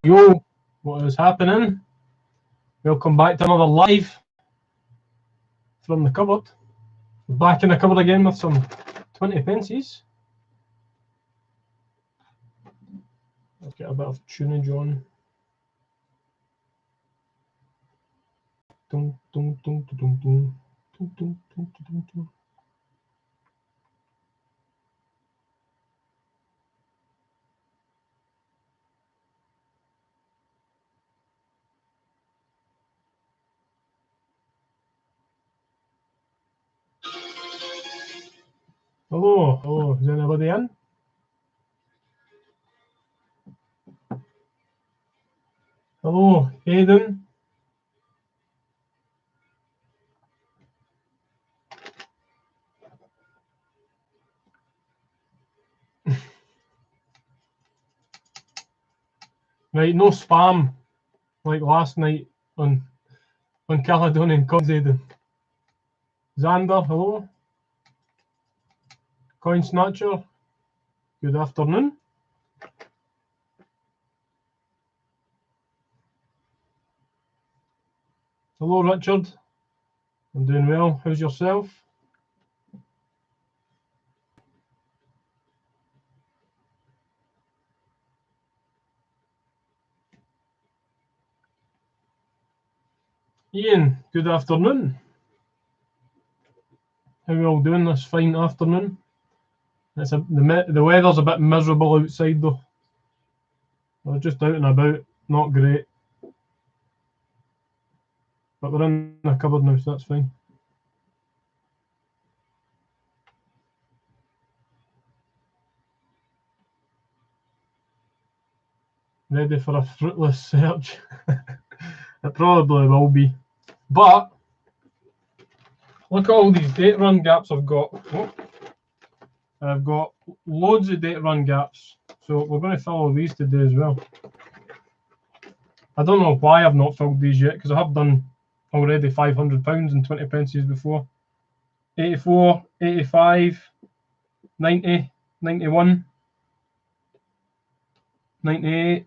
Yo, what is happening? Welcome back to another live from the cupboard. Back in the cupboard again with some 20 pences. Let's get a bit of tunage on. Dun, dun, dun, dun, dun, dun. Dun, dun, dun, dun, dun. Hello, is anybody in? Hello, Aidan. Right, no spam like last night on Caledonian Coins, Aidan. Xander, hello. Coin Snatcher, good afternoon. Hello, Richard. I'm doing well. How's yourself? Ian, good afternoon. How are we all doing this fine afternoon? The weather's a bit miserable outside though. We're just out and about, not great. But we're in the cupboard now, so that's fine. Ready for a fruitless search? It probably will be. But look at all these date run gaps I've got. Oh, I've got loads of date run gaps. So we're going to follow these today as well. I don't know why I've not filled these yet, because I have done already £500 and 20 pences before. 84, 85, 90, 91, 98,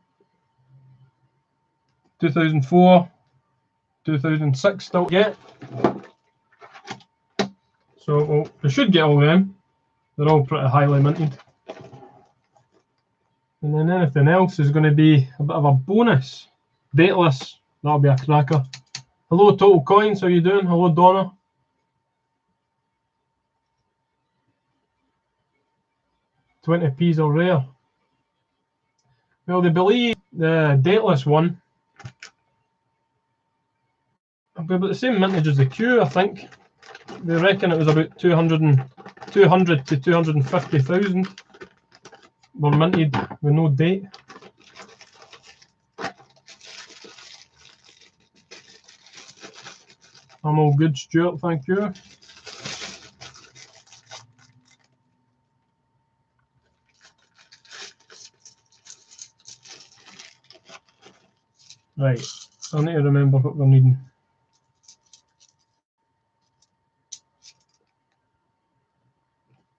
2004, 2006 still yet. So well, we should get all of them. They're all pretty highly minted. And then anything else is going to be a bit of a bonus. Dateless, that'll be a cracker. Hello Total Coins, how you doing? Hello Donna. $20p's are rare. Well, they believe the dateless one will be about the same mintage as the Q, I think. They reckon it was about 200 to 250,000 were minted with no date. I'm all good, Stuart, thank you. Right, I need to remember what we're needing.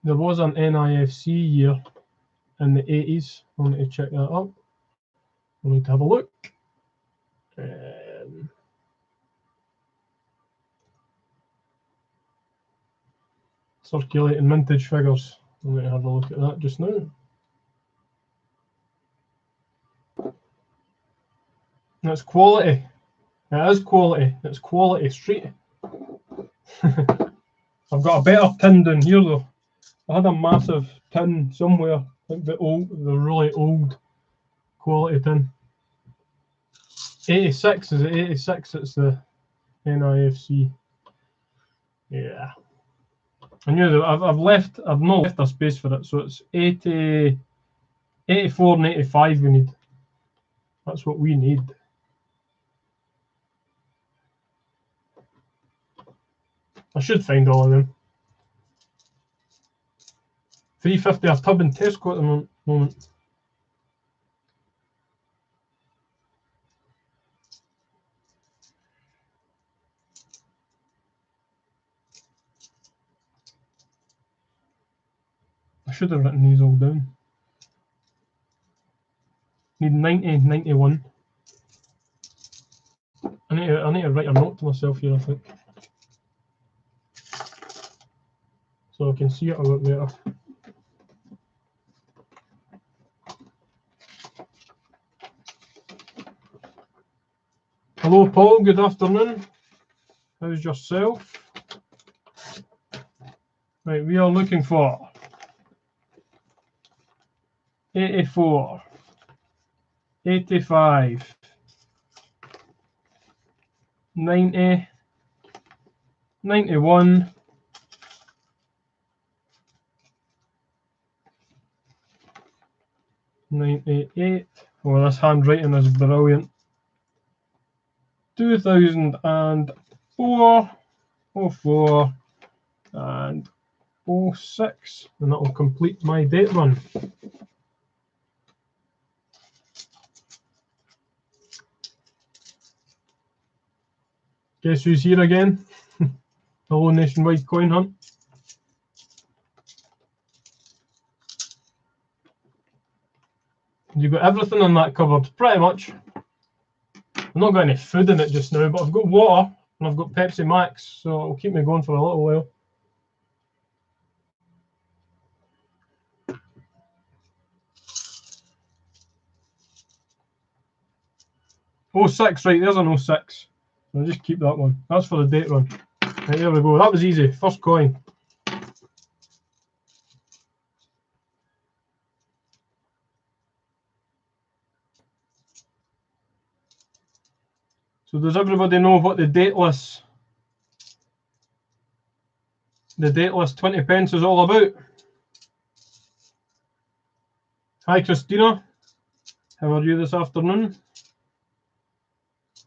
There was an NIFC year in the 80s. I need to check that up. I need to have a look. Circulating mintage figures. I'm going to have a look at that just now. That's quality. It is quality. It's quality street. I've got a better tin down here though. I had a massive tin somewhere, like the really old quality tin. 86, is it 86? It's the NIFC. Yeah. I knew that I've not left a space for it, so it's 80, 84 and 85 we need. That's what we need. I should find all of them. 350 a tub in Tesco at the moment. I should have written these all down. Need 90, 91. I need to write a note to myself here, I think. So I can see it a bit better. Hello Paul, good afternoon. How's yourself? Right, we are looking for 84, 85, 90, 91, 98. Oh, this handwriting is brilliant. 2004, 04, and 06, and that will complete my date run. Guess who's here again? Hello, Nationwide Coin Hunt. You got everything in that cupboard, pretty much. I've not got any food in it just now, but I've got water and I've got Pepsi Max, so it'll keep me going for a little while. Oh, 06, right, there's an 06. I'll just keep that one. That's for the date run. Right, there we go. That was easy. First coin. So does everybody know what the dateless 20 pence is all about? Hi Christina, how are you this afternoon?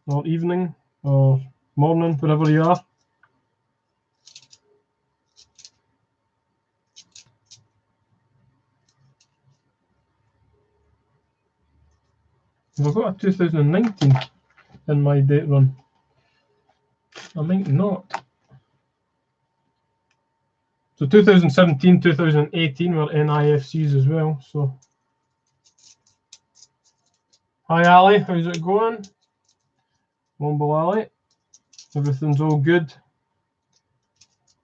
Or evening, or morning, wherever you are. Have I got a 2019 in my date run? I might not. So 2017, 2018 were NIFCs as well. So, hi Ali, how's it going? Womble Ali, everything's all good.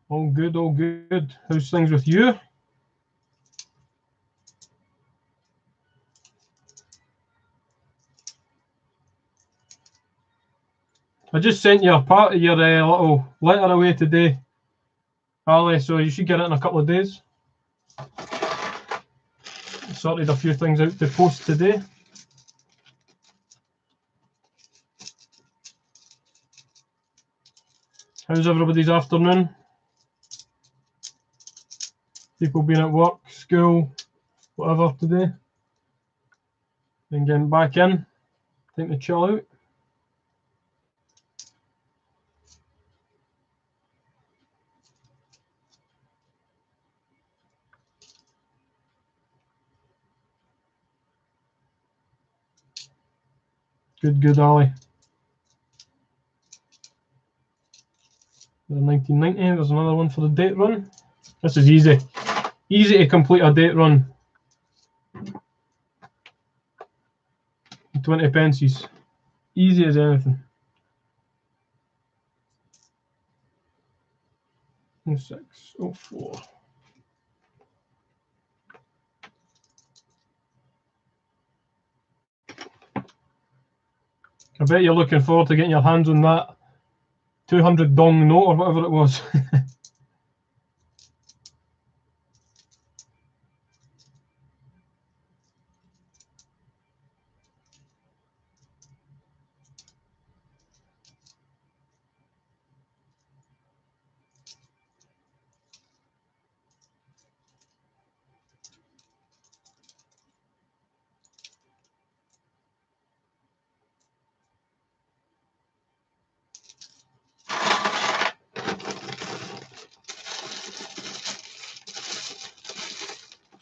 All good, all good. How's things with you? I just sent you a part of your little letter away today, Ali, so you should get it in a couple of days. Sorted a few things out to post today. How's everybody's afternoon? People being at work, school, whatever today. Then getting back in, time to chill out. Good, good, Ali. There's 1990, there's another one for the date run. This is easy. Easy to complete a date run. 20 pences. Easy as anything. 06, 04. I bet you're looking forward to getting your hands on that 200 dong note or whatever it was.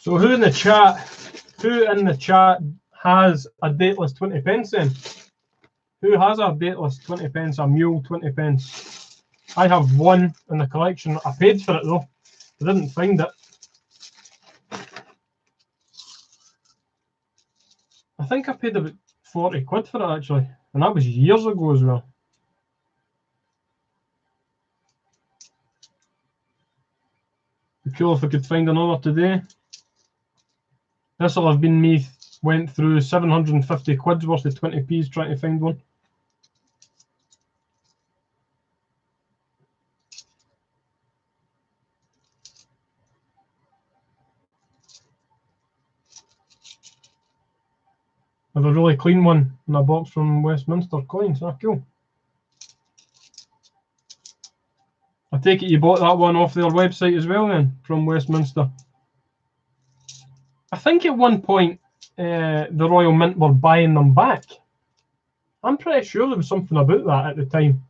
So who in the chat has a dateless 20 pence then? Who has a dateless 20 pence, a Mule 20 pence? I have one in the collection. I paid for it though. I didn't find it. I think I paid about 40 quid for it actually, and that was years ago as well. Be cool if I could find another today. This will have been me went through 750 quid's worth of 20p's trying to find one. I have a really clean one in a box from Westminster Coins. Ah, cool. I take it you bought that one off their website as well then, from Westminster. I think at one point the Royal Mint were buying them back. I'm pretty sure there was something about that at the time,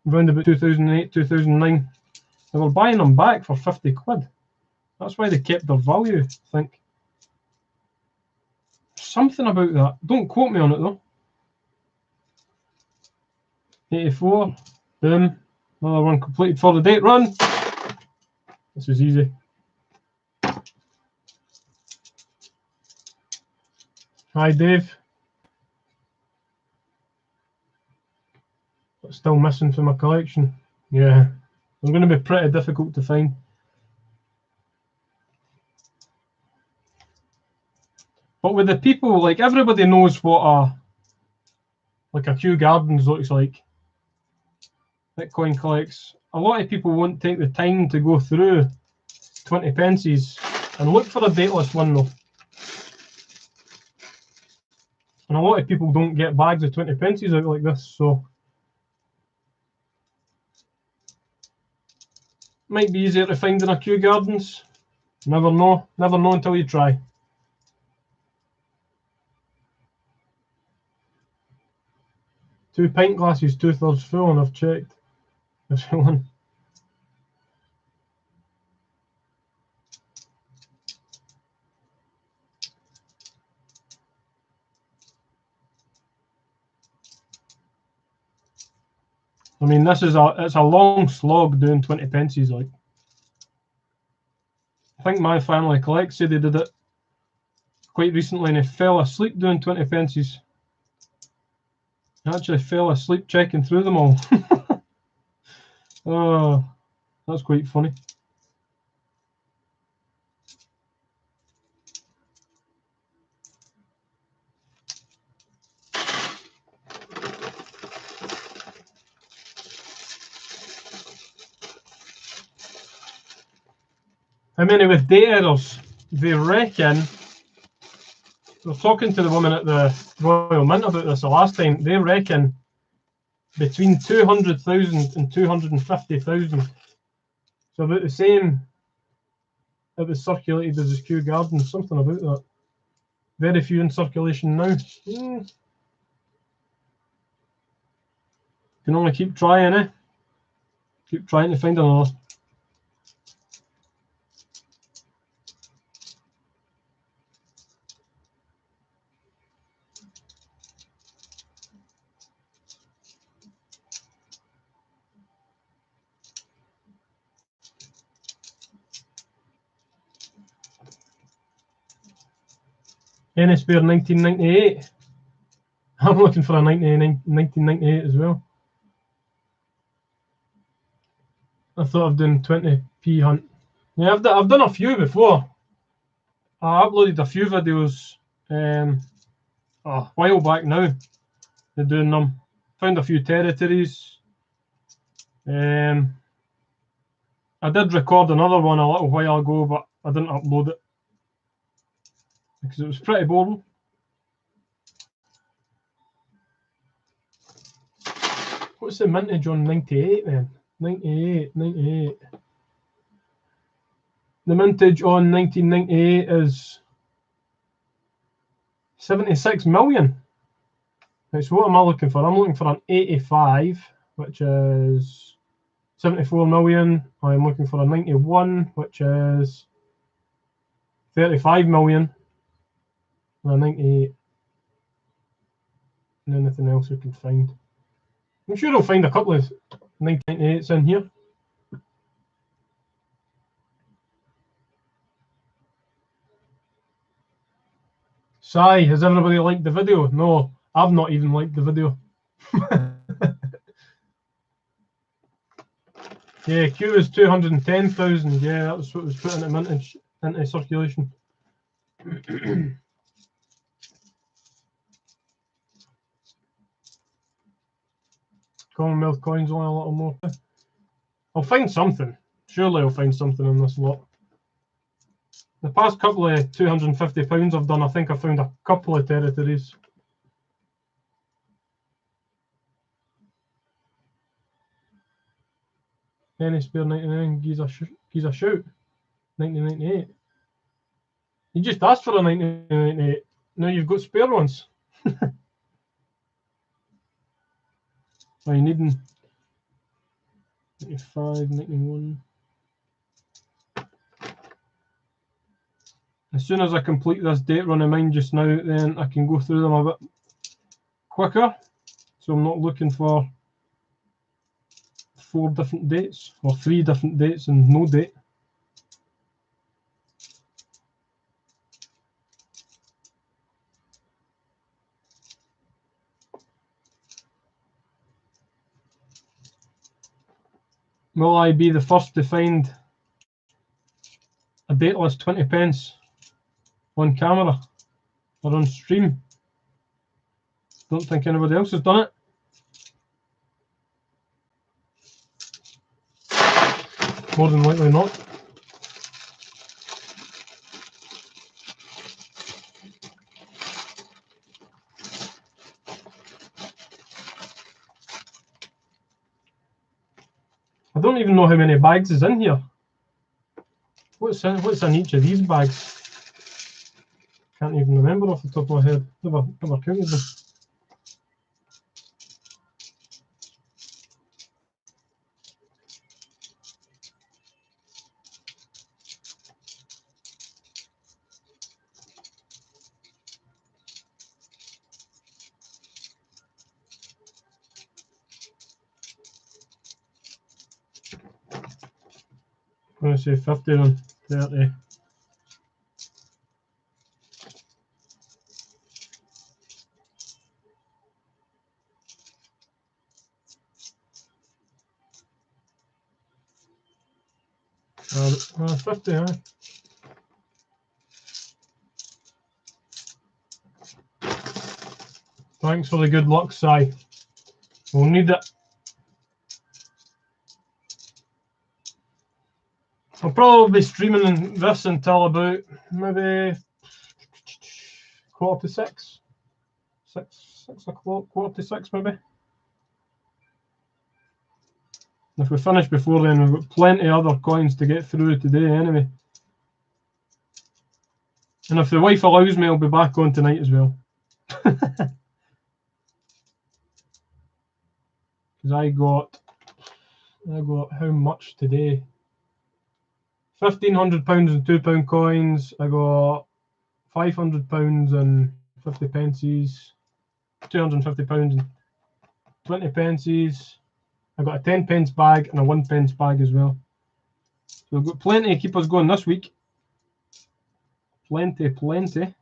around about 2008, 2009. They were buying them back for 50 quid. That's why they kept their value, I think. Something about that. Don't quote me on it though. 84. Boom. Another one completed for the date run. This was easy. Hi, Dave. Still missing from my collection. Yeah. They're going to be pretty difficult to find. But with the people, like everybody knows what a Kew Gardens looks like. Bitcoin collects. A lot of people won't take the time to go through 20 pences and look for a dateless one though. And a lot of people don't get bags of 20 pences out like this, so might be easier to find in a Kew Gardens. Never know. Never know until you try. Two pint glasses, 2/3 full, and I've checked. There's one. I mean, this is it's a long slog doing 20 pences. Like, I think my family collects said they did it quite recently, and they fell asleep doing 20 pences. Actually, fell asleep checking through them all. Oh, that's quite funny. How many with date errors? They reckon. I was talking to the woman at the Royal Mint about this the last time. They reckon between 200,000 and 250,000. So about the same it was circulated as the Kew Gardens, something about that. Very few in circulation now. Can only keep trying, eh? Keep trying to find another. NSPR 1998. I'm looking for a 1998 as well. I thought I've done 20p hunt. Yeah, I've done a few before. I uploaded a few videos a while back now. They're doing them. Found a few territories. I did record another one a little while ago, but I didn't upload it because it was pretty boring. What's the mintage on 98 then? 98. The mintage on 1998 is 76 million. Right, so what am I looking for? I'm looking for an 85, which is 74 million. I'm looking for a 91, which is 35 million. And a 98. And anything else we can find. I'm sure I'll find a couple of 1998s in here. Sai, has everybody liked the video? No, I've not even liked the video. Yeah, Q is 210,000. Yeah, that was what was put into circulation. Commonwealth coins only a little more. I'll find something. Surely I'll find something in this lot. The past couple of £250 I've done, I think I found a couple of territories. Any spare 99, gives a shout. 1998. You just asked for a 1998. Now you've got spare ones. Are you needing 95, 91? As soon as I complete this date run of mine just now, then I can go through them a bit quicker. So I'm not looking for 4 different dates or 3 different dates and no date. Will I be the first to find a dateless 20 pence on camera or on stream? Don't think anybody else has done it. More than likely not. I don't even know how many bags is in here. What's in each of these bags? Can't even remember off the top of my head. Never counted them. I'm going to say 50 then, 30. Uh, 50, huh? Thanks for the good luck, Si. We'll need it. I'll probably be streaming this until about maybe 5:45. 6 o'clock, 5:45 maybe. If we finish before then, we've got plenty of other coins to get through today anyway. And if the wife allows me, I'll be back on tonight as well. Because I got how much today? £1,500 in £2 coins. I got £500 and 50 pences, £250 and 20 pences. I got a 10 pence bag and a 1 pence bag as well. So we've got plenty to keep us going this week. Plenty.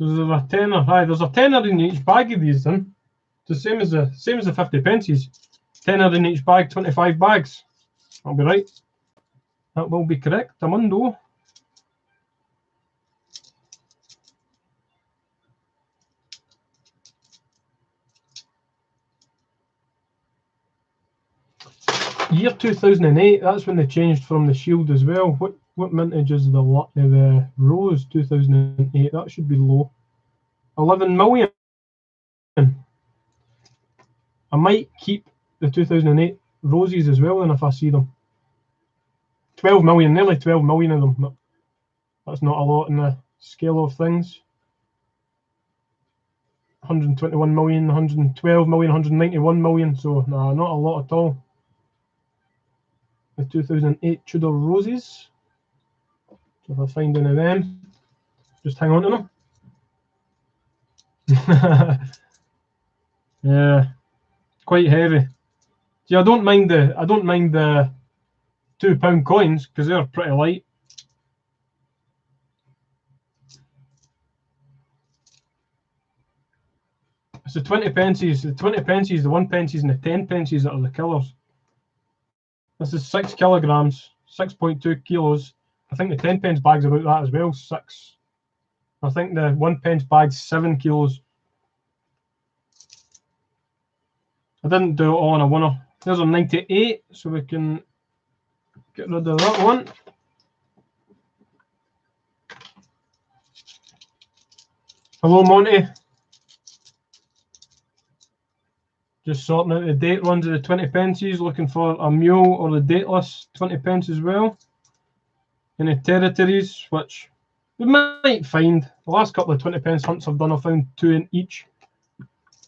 There's a tenner. Aye, there's a tenner in each bag of these then. It's the same as the 50 pences. Tenner in each bag, 25 bags. That'll be right. That will be correct. Amundo. Year 2008, that's when they changed from the shield as well. What mintage is the Rose 2008? That should be low. 11 million. I might keep the 2008 Roses as well then if I see them. 12 million, nearly 12 million of them. But that's not a lot in the scale of things. 121 million, 112 million, 191 million. So, nah, not a lot at all. The 2008 Tudor Roses. So if I find any of them, just hang on to them. Yeah, quite heavy. See, I don't mind the £2 coins because they're pretty light. It's the 20 pences, the 1 pences, and the 10 pences that are the killers. This is 6 kilograms, 6.2 kilos. I think the 10 pence bag's about that as well, 6. I think the 1 pence bag's 7 kilos. I didn't do it all in a winner. There's a 98, so we can get rid of that one. Hello, Monty. Just sorting out the date runs of the 20 pences, looking for a Mule or the dateless 20 pence as well. Any territories, which we might find. The last couple of 20 pence hunts I've done, I've found 2 in each.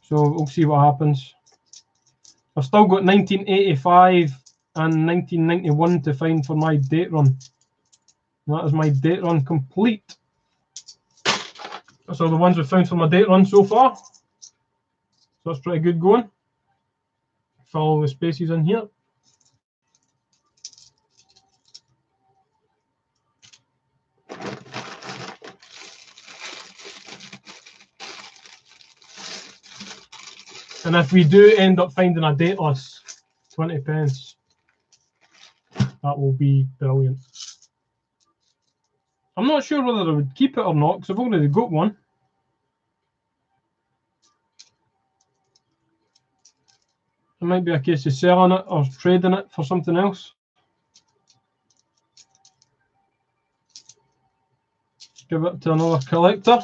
So we'll see what happens. I've still got 1985 and 1991 to find for my date run. And that is my date run complete. That's all the ones we've found for my date run so far. So that's pretty good going. Fill all the spaces in here. And if we do end up finding a dateless 20 pence, that will be brilliant. I'm not sure whether I would keep it or not because I've already got one. It might be a case of selling it or trading it for something else. Give it to another collector.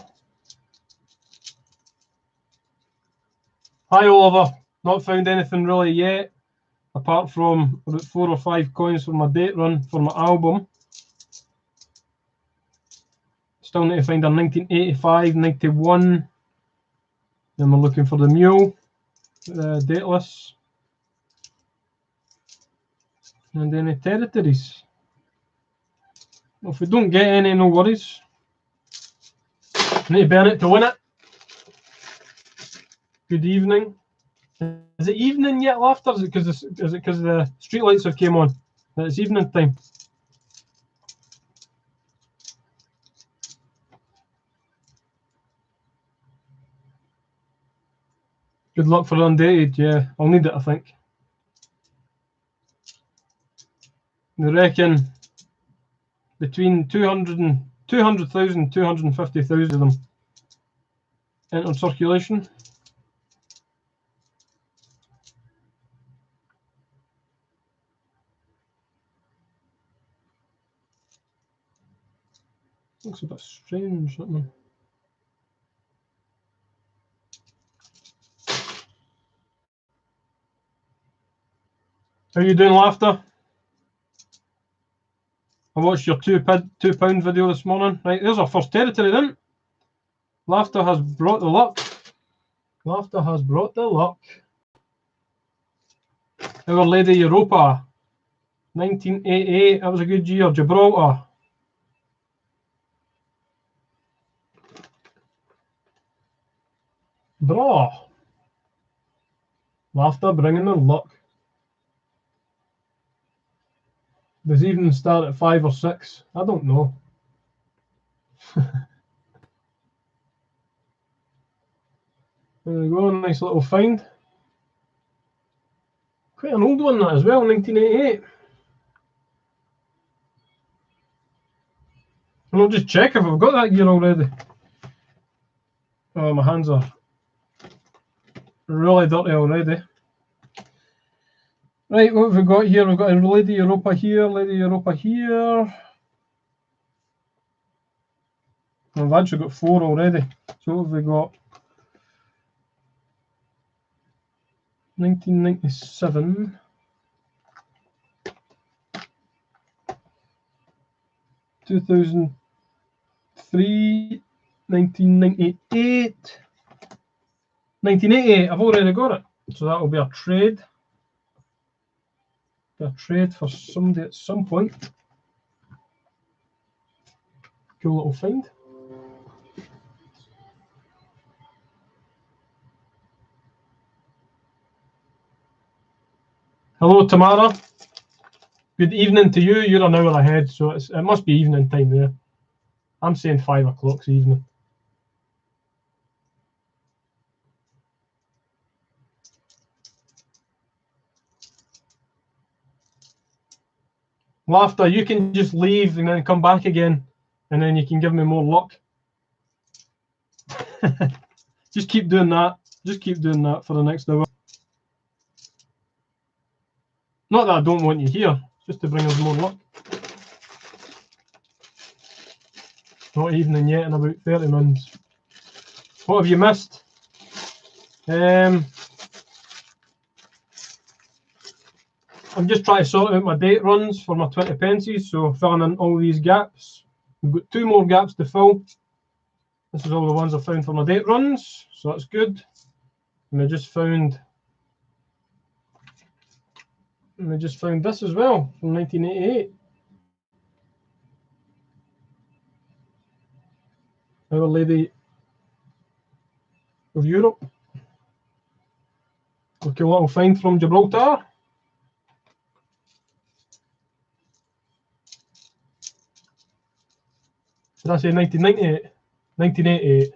Hi Oliver, not found anything really yet, apart from about 4 or 5 coins for my date run for my album. Still need to find a 1985, 91. Then we're looking for the Mule, dateless. And any territories. Well, if we don't get any, no worries. Need to burn it to win it. Good evening. Is it evening yet, Laughter? Is it because the street lights have came on? It's evening time. Good luck for undated. Yeah, I'll need it, I think. I reckon between 200,000 and 250,000 of them entered circulation. Looks a bit strange, doesn't it? How you doing, Laughter? I watched your £2 video this morning. Right, there's our first territory then. Laughter has brought the luck. Laughter has brought the luck. Our Lady Europa, 1988. That was a good year. Gibraltar. Bra. Laughter bringing the luck. Does evening start at 5 or 6? I don't know. There we go, nice little find. Quite an old one that as well, 1988. And I'll just check if I've got that year already. Oh, my hands are really dirty already. Right, what have we got here? We've got a Lady Europa here, Lady Europa here. I've actually got 4 already. So what have we got? 1997. 2003. 1998. 1988, I've already got it. So that will be a trade. A trade for somebody at some point. Cool little find. Hello, Tamara. Good evening to you. You're an hour ahead, so it must be evening time there. I'm saying 5 o'clock's evening. Laughter, you can just leave and then come back again, and then you can give me more luck. Just keep doing that. Just keep doing that for the next hour. Not that I don't want you here, just to bring us more luck. Not evening yet in about 30 minutes. What have you missed? I'm just trying to sort out my date runs for my 20 pences, so filling in all these gaps. We've got 2 more gaps to fill. This is all the ones I found for my date runs, so that's good. And I just found this as well from 1988. Our Lady of Europe. Okay, what I'll find from Gibraltar. Did I say 1998? 1988.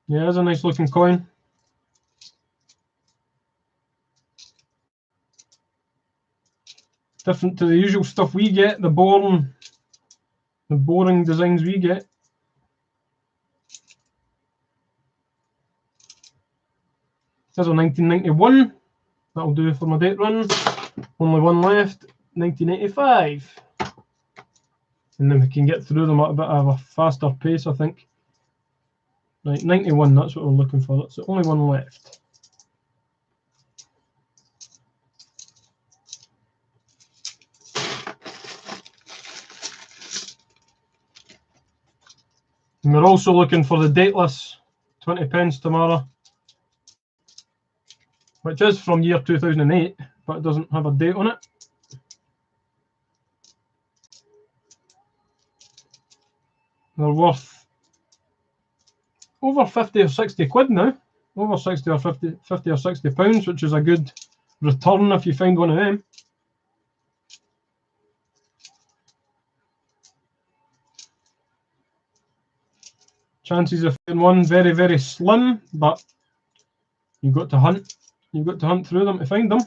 Yeah, that's a nice looking coin. Different to the usual stuff we get, the boring designs we get. There's a 1991. That'll do for my date run. Only one left. 1985. And then we can get through them at a bit of a faster pace, I think. Right, 91, that's what we're looking for. That's the only one left. And we're also looking for the dateless 20 pence tomorrow, which is from year 2008, but it doesn't have a date on it. They're worth over 50 or 60 quid now. Over 60 or 50 or 60 pounds, which is a good return if you find one of them. Chances of finding one very, very slim, but you've got to hunt. You've got to hunt through them to find them.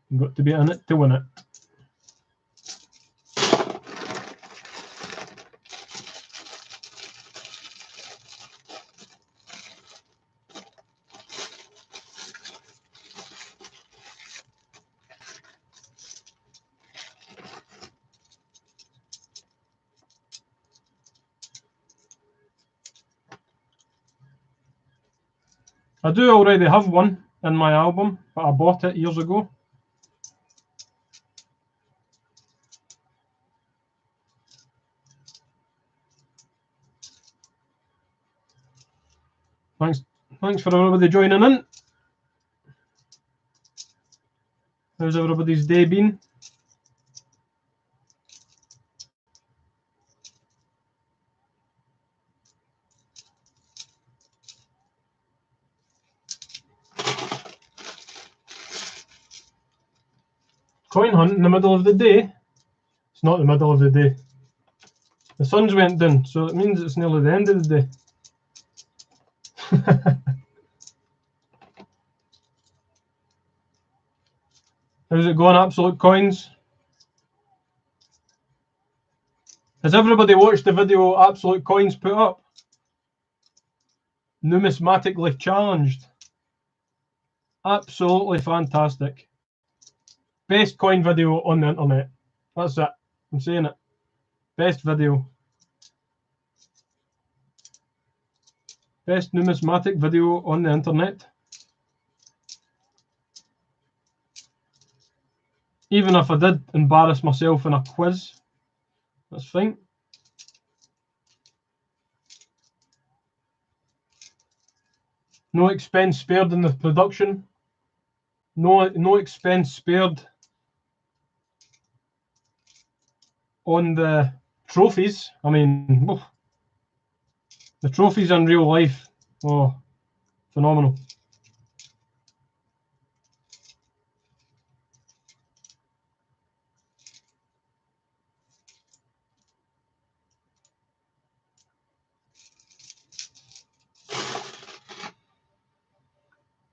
You've got to be in it to win it. I do already have one in my album, but I bought it years ago. Thanks for everybody joining in. How's everybody's day been? Coin hunt in the middle of the day? It's not the middle of the day. The sun's went down, so it means it's nearly the end of the day. How's it going, Absolute Coins? Has everybody watched the video Absolute Coins put up? Numismatically challenged. Absolutely fantastic. Best coin video on the internet. That's it. I'm saying it. Best video. Best numismatic video on the internet. Even if I did embarrass myself in a quiz, that's fine. No expense spared in the production. No expense spared on the trophies. I mean, the trophies in real life, oh, phenomenal.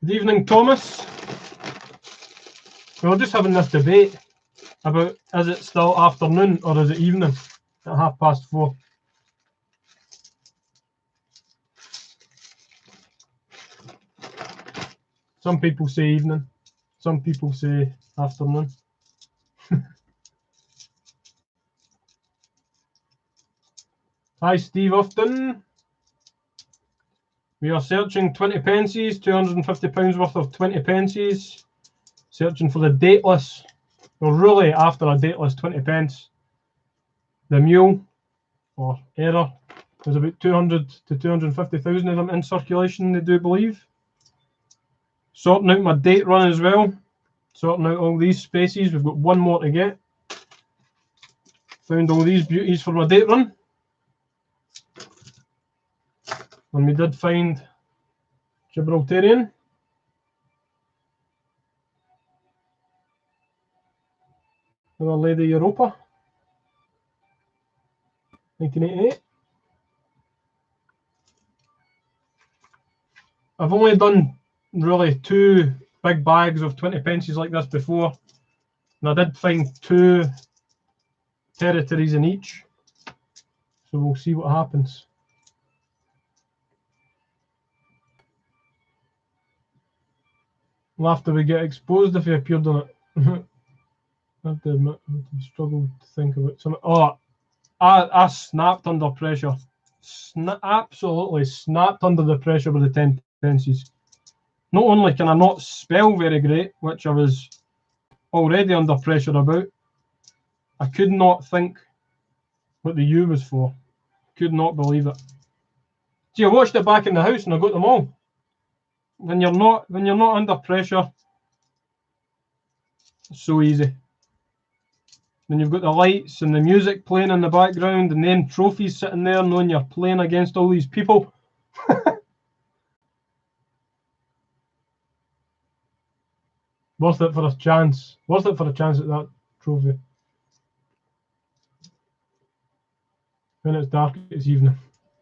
Good evening, Thomas. We were just having this debate about, is it still afternoon or is it evening at 4:30? Some people say evening, some people say afternoon. Hi, Steve Often. We are searching 20 pences, £250 worth of 20 pences. Searching for the dateless. We're really after a dateless 20 pence. The Mule, or error, there's about 200 to 250,000 of them in circulation, they do believe. Sorting out my date run as well. Sorting out all these spaces. We've got one more to get. Found all these beauties for my date run. And we did find Gibraltarian. Our Lady Europa. 1988. I've only done really 2 big bags of 20 pences like this before. And I did find 2 territories in each. So we'll see what happens. After we get exposed if he appeared on it. I have to admit, I struggled to think about something. Oh, I snapped under pressure. Absolutely snapped under the pressure with the 10 pences. Not only can I not spell very great, which I was already under pressure about, I could not think what the U was for. Could not believe it. See, I watched it back in the house and I got them all. When you're not under pressure, it's so easy. When you've got the lights and the music playing in the background and then trophies sitting there knowing you're playing against all these people. Worth it for a chance. Worth it for a chance at that trophy. When it's dark, it's evening.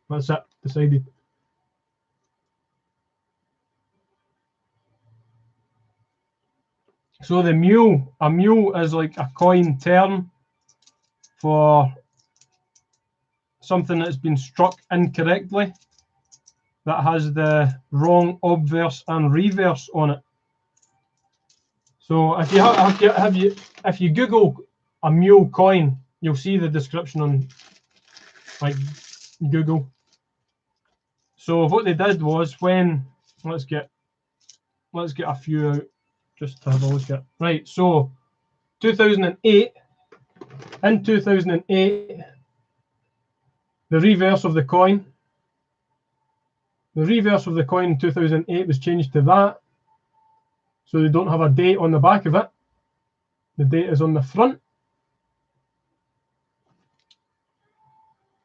That's it. Decided. So the mule, a mule is like a coin term for something that's been struck incorrectly that has the wrong obverse and reverse on it. So if you Google a mule coin, you'll see the description on like Google. So what they did was when let's get a few out just to have a look at. Right, so 2008. In 2008, the reverse of the coin. The reverse of the coin in 2008 was changed to that. So they don't have a date on the back of it. The date is on the front.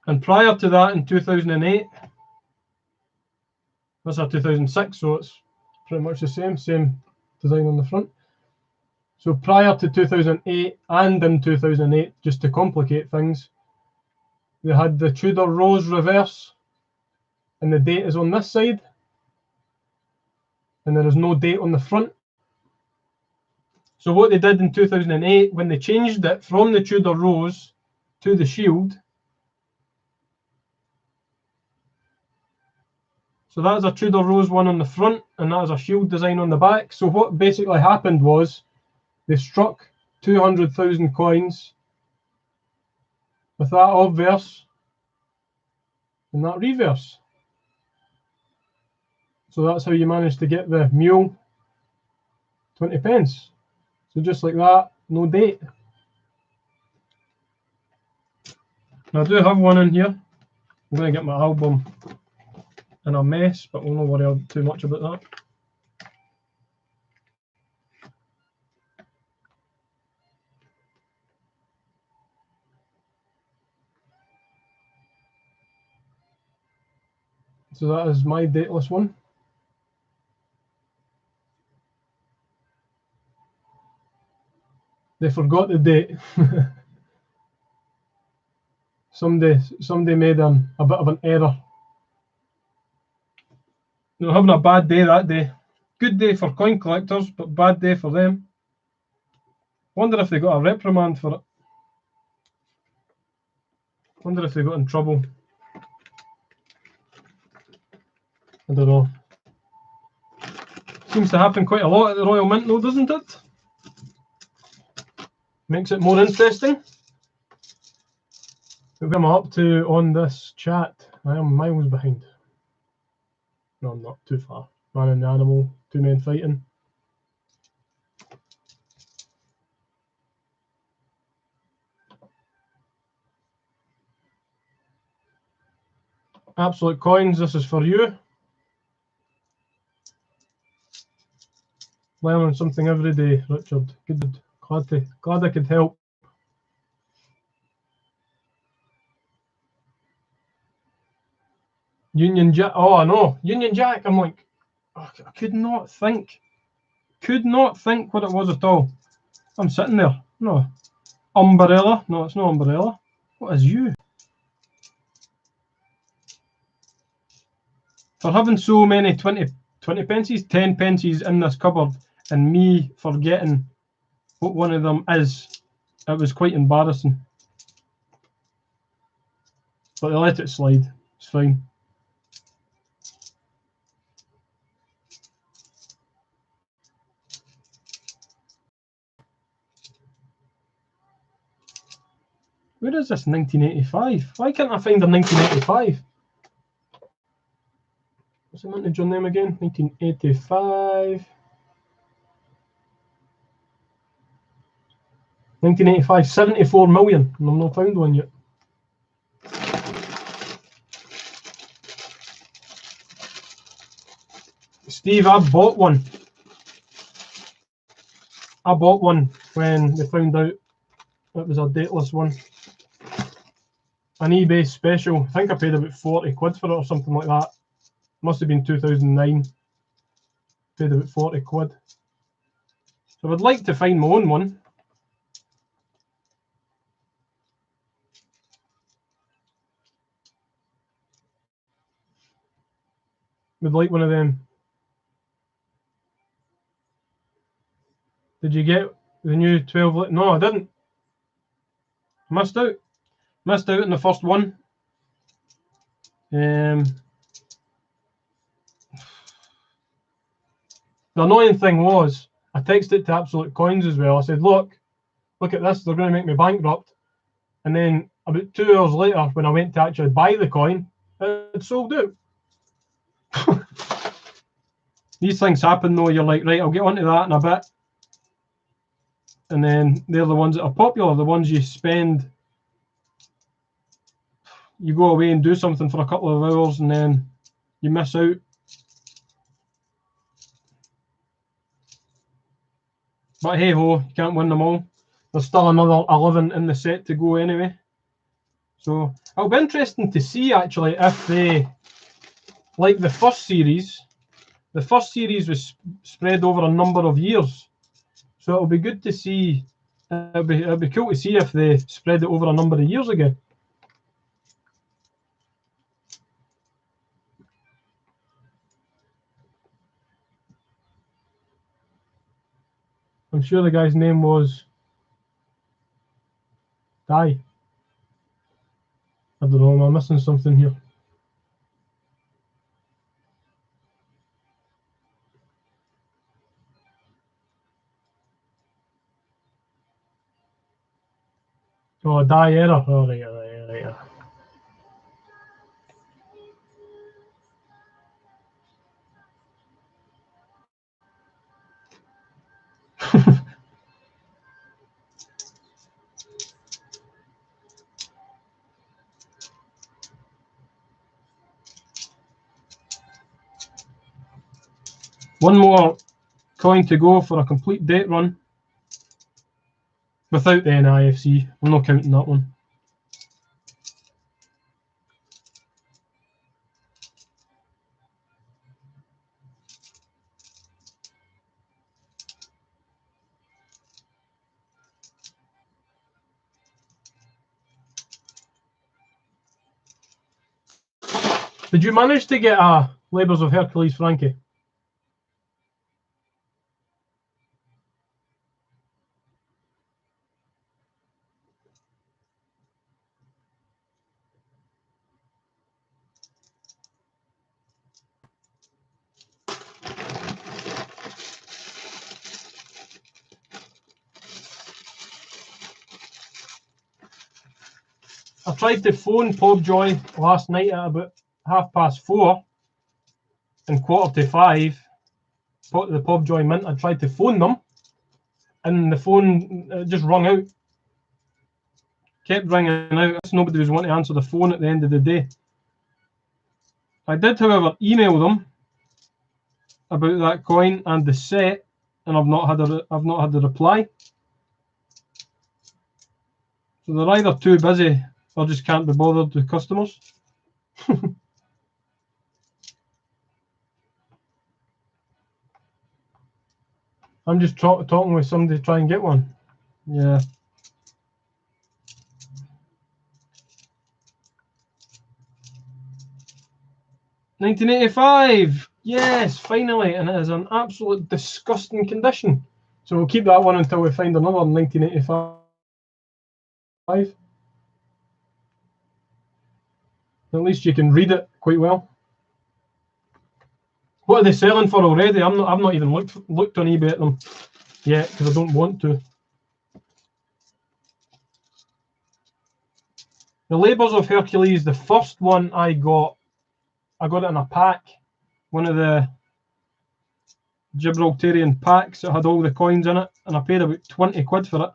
And prior to that in 2008, that's a 2006, so it's pretty much the same design on the front. So prior to 2008 and in 2008, just to complicate things, they had the Tudor Rose reverse, and the date is on this side, and there is no date on the front. So what they did in 2008, when they changed it from the Tudor Rose to the Shield, so that is a Tudor Rose one on the front, and that is a Shield design on the back. So what basically happened was they struck 200,000 coins with that obverse and that reverse. So that's how you manage to get the Mule 20 pence. So just like that, no date. Now I do have one in here. I'm going to get my album in a mess, but we'll not worry too much about that. So that is my dateless one. They forgot the date. Somebody made a bit of an error. They're having a bad day that day. Good day for coin collectors, but bad day for them. Wonder if they got a reprimand for it. Wonder if they got in trouble. I don't know. Seems to happen quite a lot at the Royal Mint though, doesn't it? Makes it more interesting. What am I up to on this chat? I am miles behind. No, I'm not. Too far. Man and the animal, 2 men fighting. Absolute coins, this is for you. Learning something every day, Richard. Good. Glad I could help. Union Jack. Oh, I know. Union Jack. I'm like, oh, I could not think what it was at all. I'm sitting there. No. Umbrella. No, it's no umbrella. What is you? For having so many 20 pences, 10 pences in this cupboard, and me forgetting what one of them is, it was quite embarrassing. But I let it slide. It's fine. Where is this 1985? Why can't I find a 1985? What's the vintage on them again? 1985. 1985, 74 million. And I've not found one yet. Steve, I bought one. I bought one when they found out it was a dateless one. An eBay special. I think I paid about 40 quid for it or something like that. Must have been 2009. Paid about 40 quid. So I'd like to find my own one. Would like one of them. Did you get the new 12? No, I didn't. Missed out. Missed out in the first one. The annoying thing was, I texted it to Absolute Coins as well. I said, look at this, they're going to make me bankrupt. And then about 2 hours later, when I went to actually buy the coin, it sold out. These things happen though, you're like, right, I'll get onto that in a bit. And then they're the ones that are popular, the ones you spend. You go away and do something for a couple of hours and then you miss out. But hey ho, you can't win them all. There's still another 11 in the set to go anyway. So it'll be interesting to see actually if they, like the first series was spread over a number of years. So it'll be good to see, it'll be cool to see if they spread it over a number of years again. I'm sure the guy's name was Guy. I don't know, am I missing something here? Oh, Die Error. Oh, right. One more coin to go for a complete date run without the NIFC. I'm not counting that one. Did you manage to get a Labours of Hercules, Frankie? I tried to phone Pobjoy last night at about 4:30 and 4:45. The Pobjoy Mint. I tried to phone them, and the phone just rung out. Kept ringing out. Nobody was wanting to answer the phone at the end of the day. I did, however, email them about that coin and the set, and I've not had a reply. So they're either too busy or just can't be bothered with customers. I'm just talking with somebody to try and get one. Yeah. $19.85. Yes, finally, and it is an absolute disgusting condition. So we'll keep that one until we find another $19.85. At least you can read it quite well. What are they selling for already? I've not even looked on eBay at them yet because I don't want to. The Labours of Hercules, the first one I got it in a pack, one of the Gibraltarian packs that had all the coins in it, and I paid about 20 quid for it.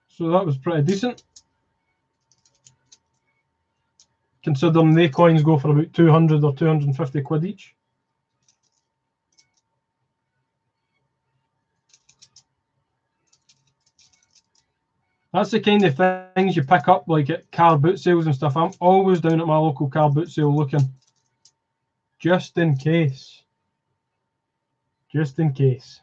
So that was pretty decent, considering the coins go for about 200 or 250 quid each. That's the kind of things you pick up like at car boot sales and stuff. I'm always down at my local car boot sale looking, just in case. Just in case.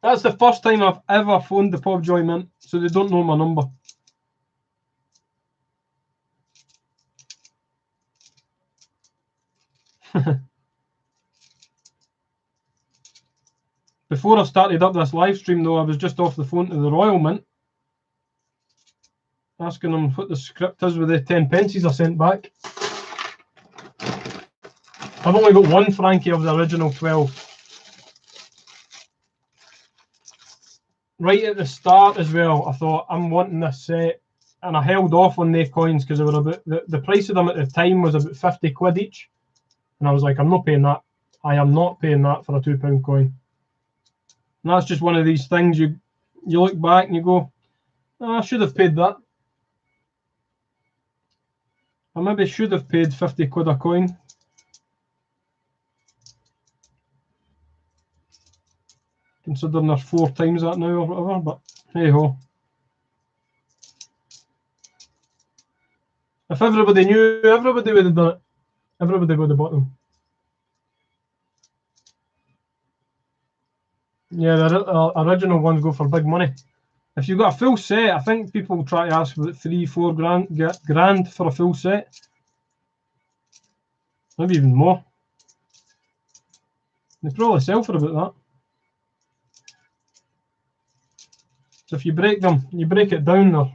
That's the first time I've ever phoned the Pobjoy Mint, so they don't know my number. Before I started up this live stream, though, I was just off the phone to the Royal Mint, asking them what the script is with the 10 pences I sent back. I've only got one Frankie of the original 12. Right at the start as well, I thought, I'm wanting this set, and I held off on the coins because they were about the price of them at the time was about 50 quid each, and I was like, I'm not paying that. I am not paying that for a £2 coin. And that's just one of these things you look back and you go, oh, I should have paid that. I maybe should have paid 50 quid a coin. Considering there's 4 times that now or whatever, but hey ho. If everybody knew, everybody would have done it. Everybody would have bought them. Yeah, the original ones go for big money. If you've got a full set, I think people try to ask for $3-4 grand for a full set. Maybe even more. They probably sell for about that. So if you break them, you break it down, they're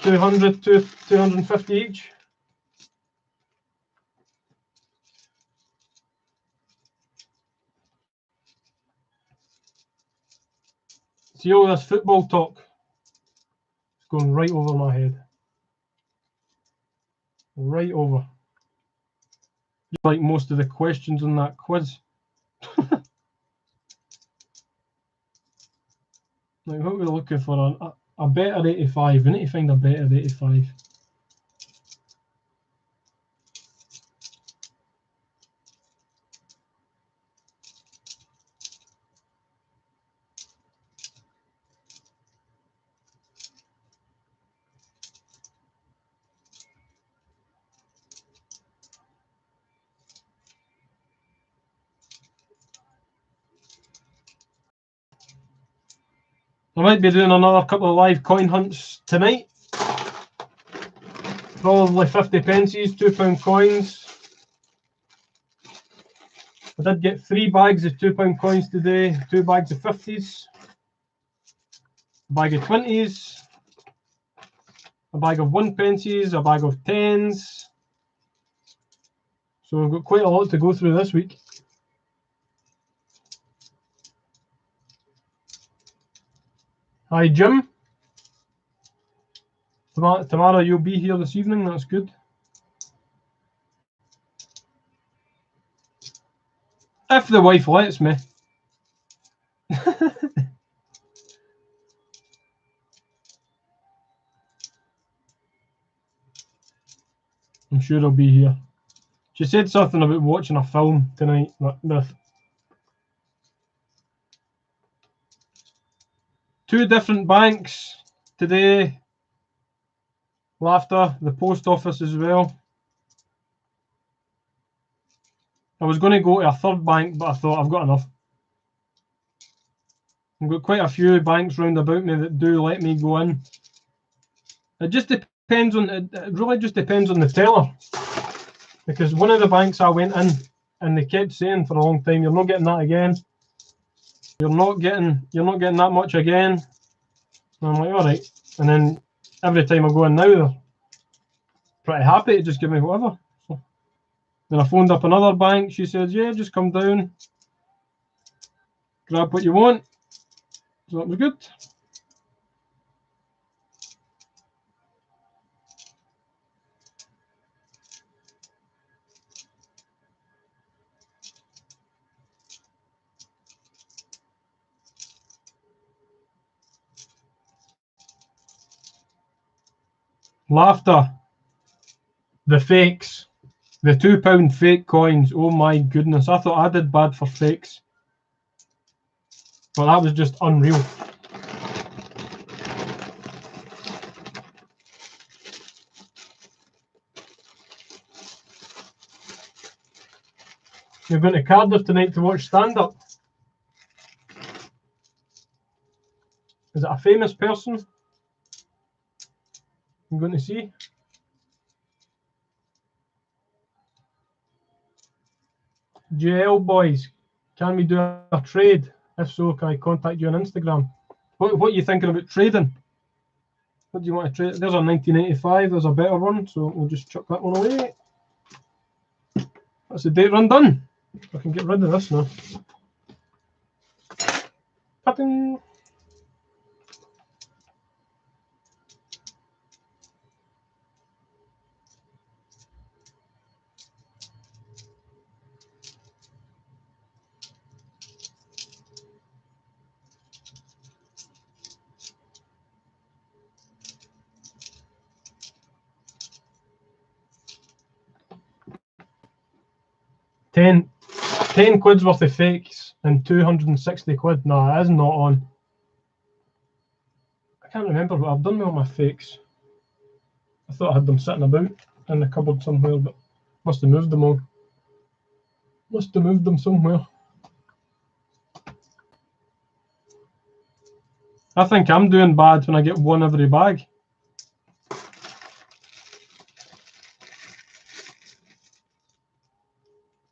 200 to 250 each. See all this football talk? It's going right over my head. Right over. Like most of the questions on that quiz. Like what we're looking for, a better 85. We need to find a better 85. might be doing another couple of live coin hunts tonight. Probably 50 pences, £2 coins. I did get 3 bags of £2 coins today, 2 bags of 50s, a bag of 20s, a bag of 1 pences, a bag of 10s. So we've got quite a lot to go through this week. Hi Jim. Tamara, you'll be here this evening, that's good. If the wife lets me. I'm sure I'll be here. She said something about watching a film tonight. With 2 different banks today. Laughter, the post office as well. I was going to go to a 3rd bank, but I thought I've got enough. I've got quite a few banks round about me that do let me go in. It just depends on, it really just depends on the teller. Because one of the banks I went in and they kept saying for a long time, you're not getting that again. You're not getting that much again. And I'm like, all right. And then every time I go in now, they're pretty happy to just give me whatever. So then I phoned up another bank. She said, yeah, just come down, grab what you want. So that was good. Laughter. The fakes. The £2 fake coins. Oh my goodness. I thought I did bad for fakes. But that was just unreal. You're going to Cardiff tonight to watch stand-up. Is it a famous person I'm going to see? JL boys, can we do a trade? If so, can I contact you on Instagram? What are you thinking about trading? What do you want to trade? There's a 1985, there's a better one, so we'll just chuck that one away. That's the date run done. I can get rid of this now. Cutting. £10 quid's worth of fakes and 260 quid. No, that is not on. I can't remember what I've done with all my fakes. I thought I had them sitting about in the cupboard somewhere, but must have moved them all. Must have moved them somewhere. I think I'm doing bad when I get one every bag.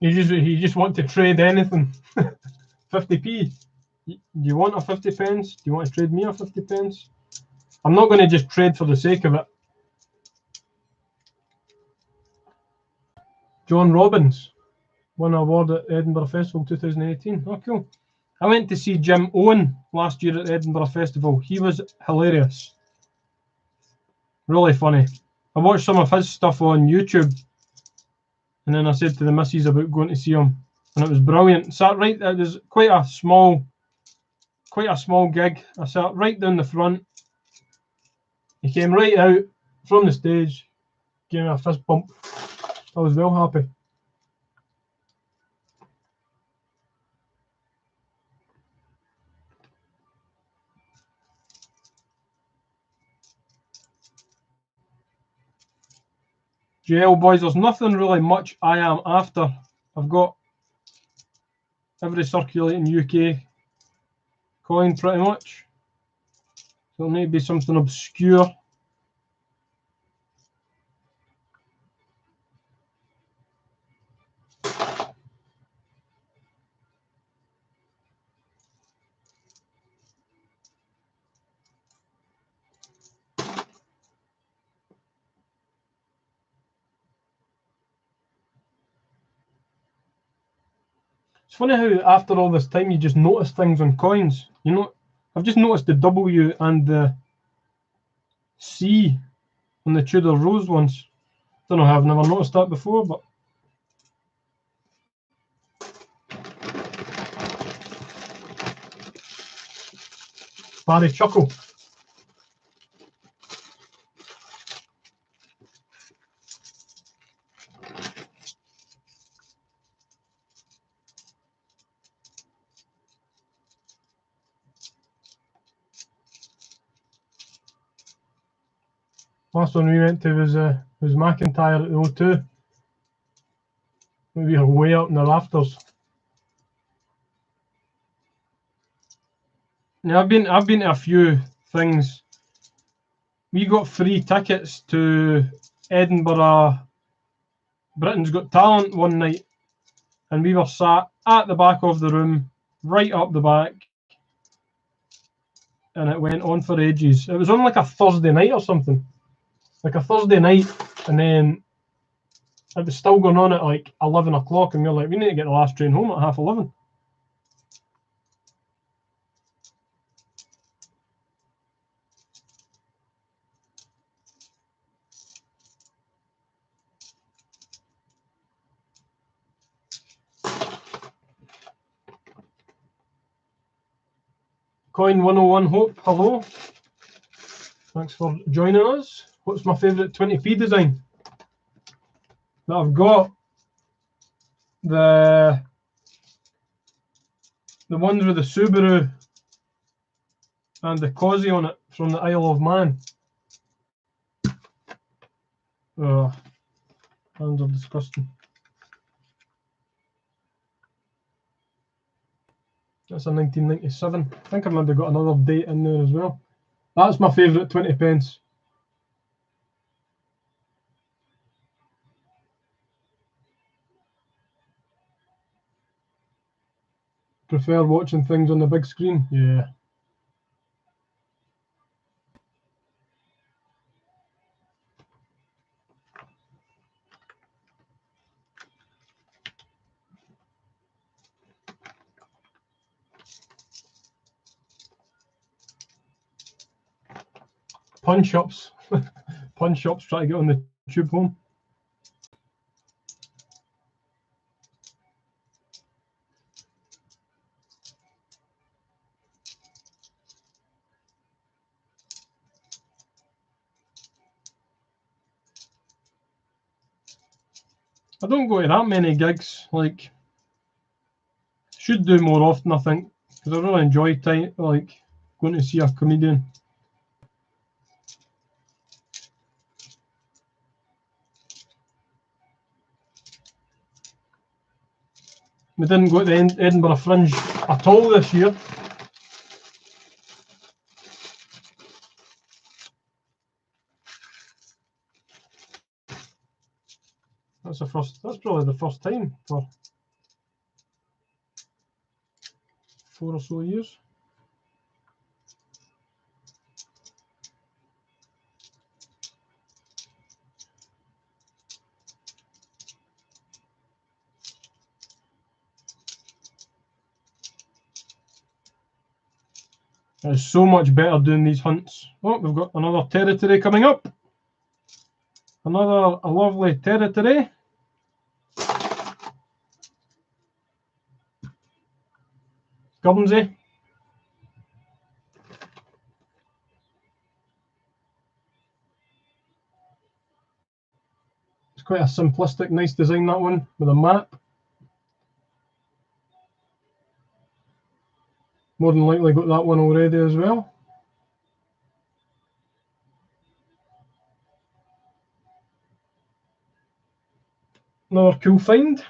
You just want to trade anything. 50p. Do you want a 50 pence? Do you want to trade me a 50 pence? I'm not going to just trade for the sake of it. John Robbins won an award at Edinburgh Festival 2018. Oh, cool. I went to see Jim Owen last year at the Edinburgh Festival. He was hilarious. Really funny. I watched some of his stuff on YouTube. And then I said to the missus about going to see him. And it was brilliant. Sat right, it was quite a small gig. I sat right down the front. He came right out from the stage, gave me a fist bump. I was well happy. JL boys, there's nothing really much I am after. I've got every circulating UK coin pretty much. So it'll need to be something obscure. It's funny how after all this time you just notice things on coins. You know, I've just noticed the W and the C on the Tudor Rose ones. Don't know how I've never noticed that before, but Barry Chuckle. Last one we went to was McIntyre at the O2. We were way up in the rafters. Now I've been to a few things. We got free tickets to Edinburgh Britain's Got Talent one night, and we were sat at the back of the room, right up the back, and it went on for ages. It was on like a Thursday night or something, like a Thursday night, and then it was still going on at like 11 o'clock, and we were like, we need to get the last train home at 11:30. Coin 101 Hope, hello. Thanks for joining us. What's my favourite 20p design? That I've got the ones with the Subaru and the Cosy on it from the Isle of Man. Oh, hands are disgusting. That's a 1997. I think I've maybe got another date in there as well. That's my favourite 20 pence. Prefer watching things on the big screen? Yeah. Pawn shops. Pawn shops try to get on the tube home. I don't go to that many gigs. Like, should do more often, I think, because I really enjoy like going to see a comedian. We didn't go to the Edinburgh Fringe at all this year. That's probably the first time for 4 or so years. It's so much better doing these hunts. Oh, we've got another territory coming up. A lovely territory. Guernsey. It's quite a simplistic, nice design, that one, with a map. More than likely got that one already as well. Another cool find.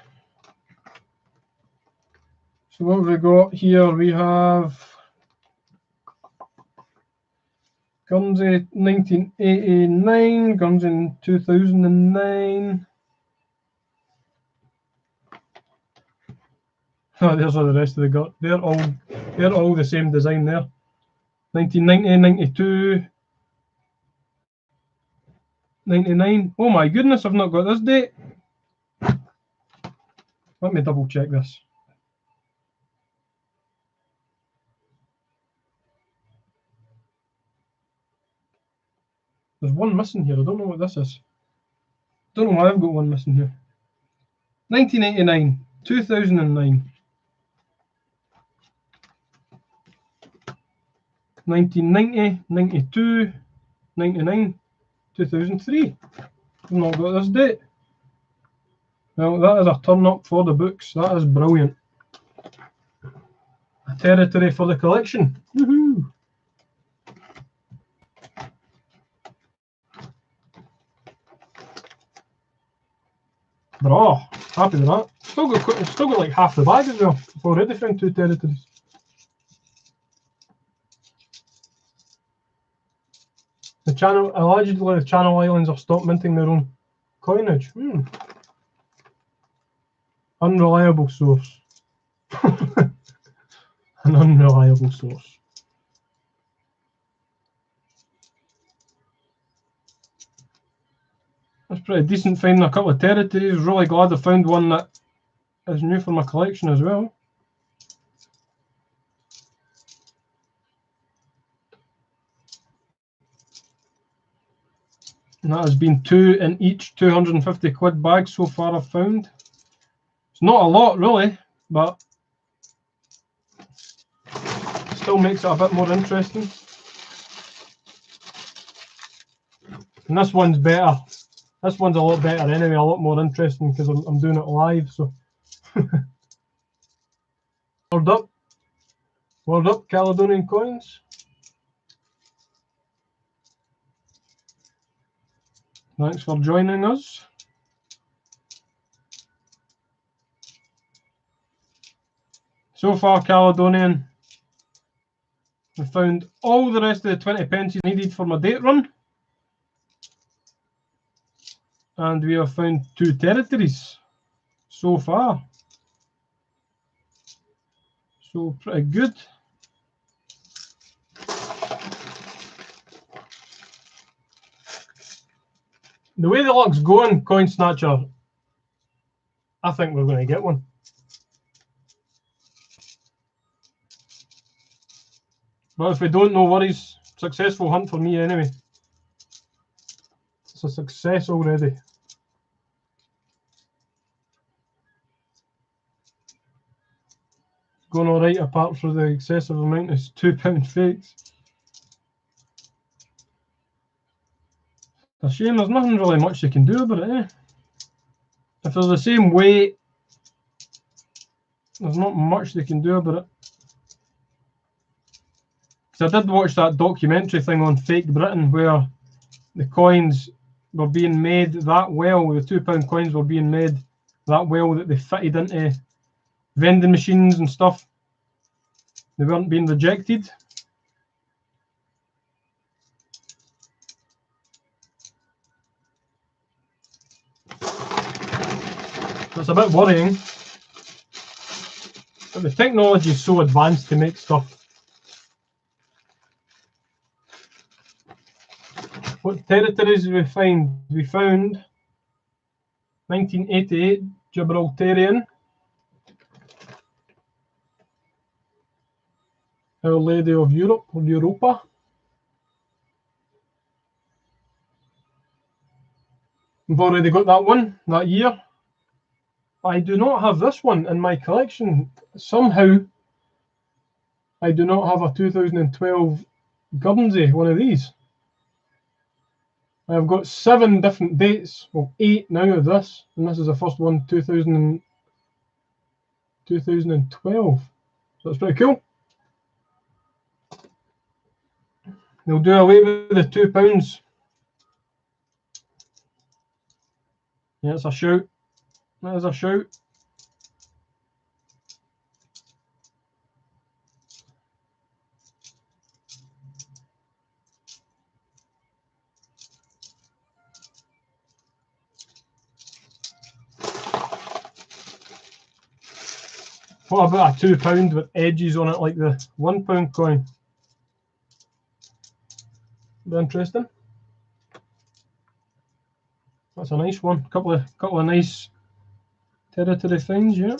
So what have we got here? We have Guernsey 1989, Guernsey 2009. Oh, there's all the rest of the gut. They're all the same design there. 1990, 92, 99. Oh my goodness, I've not got this date. Let me double check this. There's one missing here. I don't know what this is. Don't know why I've got one missing here. 1989, 2009, 1990, 92, 99, 2003. I've not got this date. Well, that is a turn up for the books. That is brilliant. A territory for the collection. Woohoo! But oh, happy with that. Still got like half the bag as well. I've already found 2 territories. Allegedly the Channel Islands have stopped minting their own coinage. Unreliable source. An unreliable source. That's pretty decent finding a couple of territories. Really glad I found one that is new for my collection as well. And that has been 2 in each 250 quid bag so far I've found. It's not a lot really, but still makes it a bit more interesting. And this one's better. This one's a lot better anyway, a lot more interesting because I'm doing it live. So, word up, Caledonian coins. Thanks for joining us. So far, Caledonian, we found all the rest of the 20 pences needed for my date run. And we have found 2 territories so far. So pretty good. The way the luck's going, Coin Snatcher, I think we're going to get one. But if we don't, no worries. Successful hunt for me anyway. It's a success already. It's going all right apart from the excessive amount of £2 fakes. It's a shame, there's nothing really much you can do about it, eh? If they're the same weight, there's not much they can do about it. Because I did watch that documentary thing on Fake Britain where the coins were being made that well, the £2 coins were being made that well that they fitted into vending machines and stuff. They weren't being rejected. It's a bit worrying. But the technology is so advanced to make stuff. What territories we find? We found 1988 Gibraltarian, Our Lady of Europe, or Europa. We've already got that one, that year. I do not have this one in my collection. Somehow, I do not have a 2012 Guernsey, one of these. I've got 7 different dates, well 8 now of this, and this is the first one, 2012. So it's pretty cool. They'll do away with the £2. Yeah, it's a shout. That is a shout. What about a £2 with edges on it like the £1 coin? Be interesting. That's a nice one. Couple of nice territory things, yeah.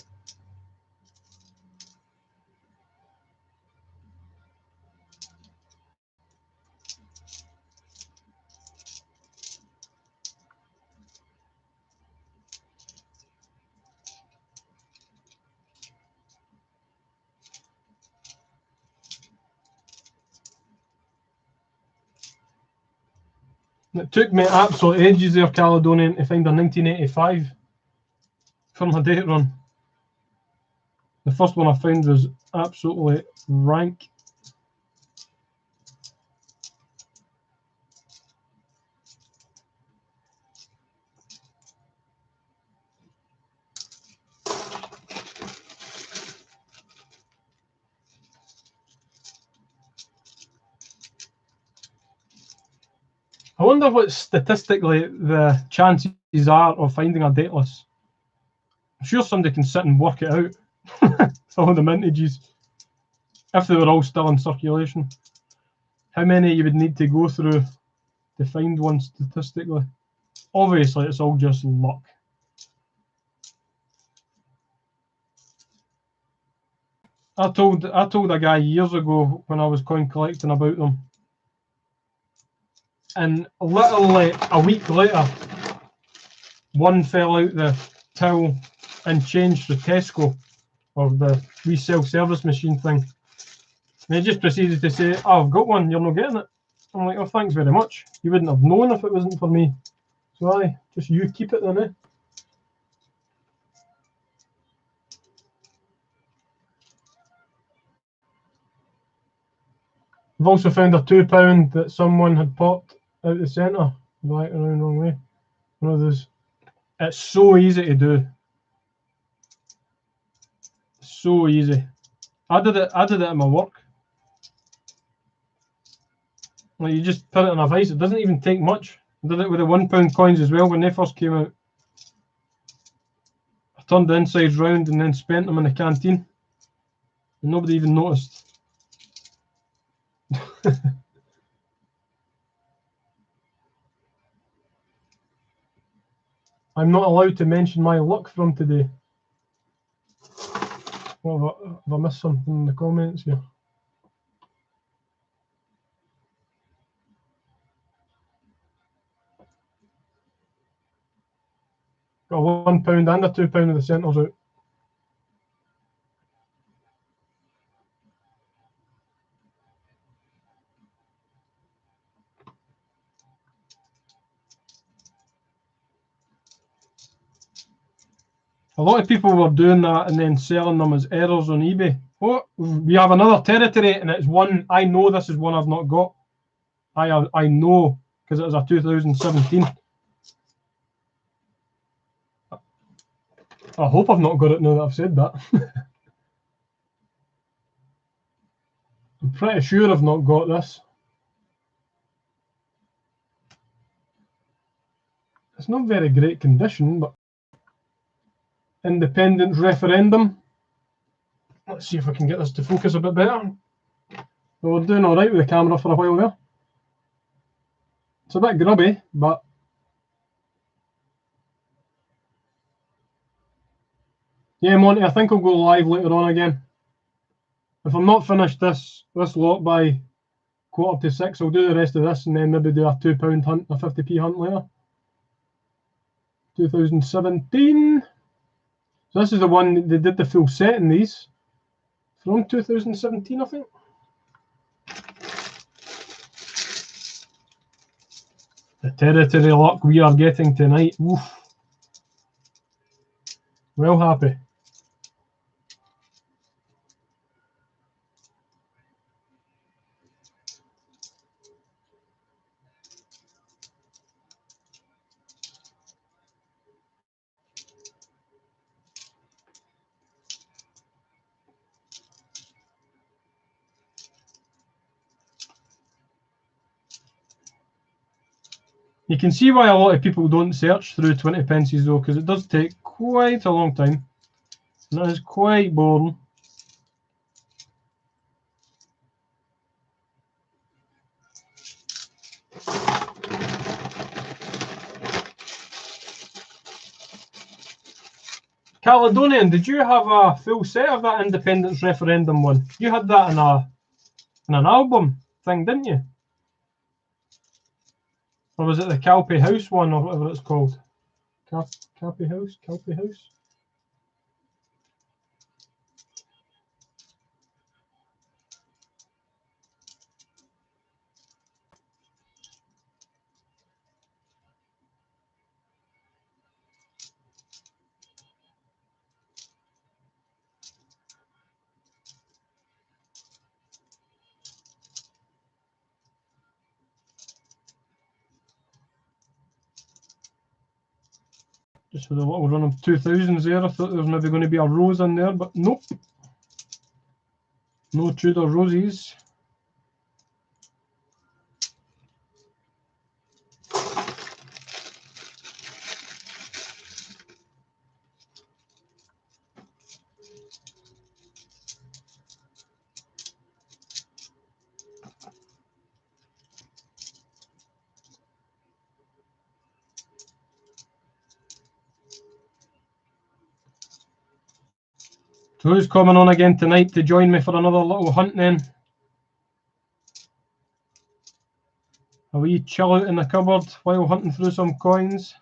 It took me absolute ages there, Caledonian, to find a 1985 for my date run. The first one I found was absolutely rank. I wonder what statistically the chances are of finding a dateless. I'm sure somebody can sit and work it out. Some of the mintages, if they were all still in circulation. How many you would need to go through to find one statistically? Obviously, it's all just luck. I told a guy years ago when I was coin collecting about them, and literally a week later, one fell out the till and changed to Tesco, or the wee self-service machine thing. And he just proceeded to say, oh, I've got one, you're not getting it. I'm like, oh, thanks very much. You wouldn't have known if it wasn't for me. So aye, just you keep it then, eh? I've also found a £2 that someone had popped out the centre, right around the wrong way. One of those. It's so easy to do. So easy. I did it at my work. Like, you just put it in a vice. It doesn't even take much. I did it with the £1 coins as well when they first came out. I turned the insides round and then spent them in the canteen. And nobody even noticed. I'm not allowed to mention my luck from today. Well, have I missed something in the comments here? Got a £1 and a £2 of the centres out. A lot of people were doing that and then selling them as errors on eBay. Oh, we have another territory, and it's one, I know this is one I've not got. I know, because it was a 2017. I hope I've not got it now that I've said that. I'm pretty sure I've not got this. It's not very great condition, but independent referendum. Let's see if I can get this to focus a bit better. Well, we're doing all right with the camera for a while there. It's a bit grubby, but yeah, Monty, I think I'll go live later on again. If I'm not finished this lot by 5:45, I'll do the rest of this and then maybe do a £2 hunt, a 50p hunt later. 2017. So this is the one they did the full set in these from 2017, I think. The territory luck we are getting tonight. Oof. Well happy. You can see why a lot of people don't search through 20 pences though, because it does take quite a long time. That is quite boring. Caledonian, did you have a full set of that independence referendum one? You had that in an album thing, didn't you? Or was it the Calpe House one, or whatever it's called? Calpe House? Calpe House? Just with a little run of 2000s there. I thought there was maybe going to be a rose in there, but nope. No Tudor roses. So who's coming on again tonight to join me for another little hunt then? A wee chill out in the cupboard while hunting through some coins.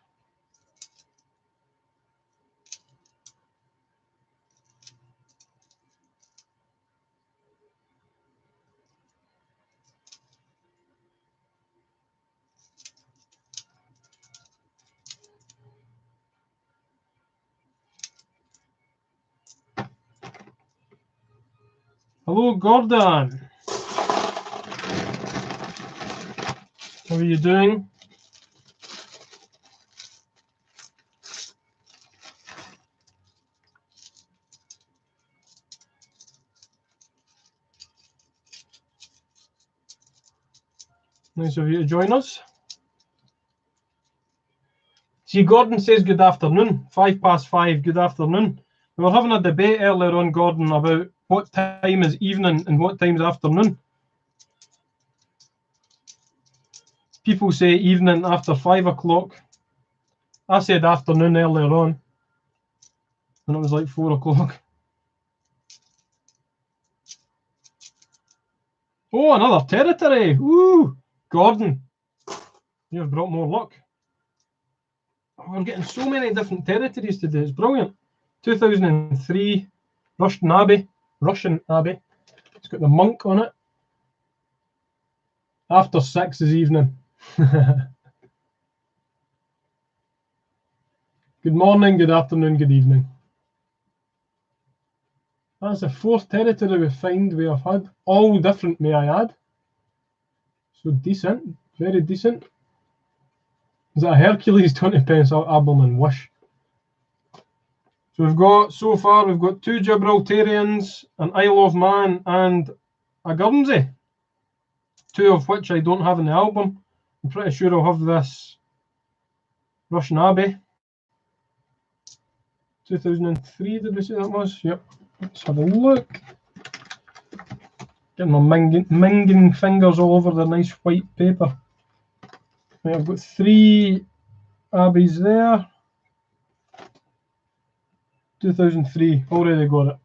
Hello, Gordon. How are you doing? Nice of you to join us. See, Gordon says good afternoon. 5:05, good afternoon. We were having a debate earlier on, Gordon, about what time is evening and what time's afternoon. People say evening after 5 o'clock. I said afternoon earlier on, and it was like 4 o'clock. Oh, another territory. Woo! Gordon, you've brought more luck. Oh, we're getting so many different territories today. It's brilliant. 2003, Russian Abbey. It's got the monk on it. After 6 is evening. Good morning, good afternoon, good evening. That's the 4th territory we find we have had. All different, may I add. So decent, very decent. Is that a Hercules 20 pence? Aberlin Wish. So we've got, so far, we've got 2 Gibraltarians, an Isle of Man, and a Guernsey. 2 of which I don't have in the album. I'm pretty sure I'll have this Russian Abbey. 2003, did we say that was? Yep. Let's have a look. Getting my minging fingers all over the nice white paper. Right, I've got 3 abbeys there. 2003, already got it.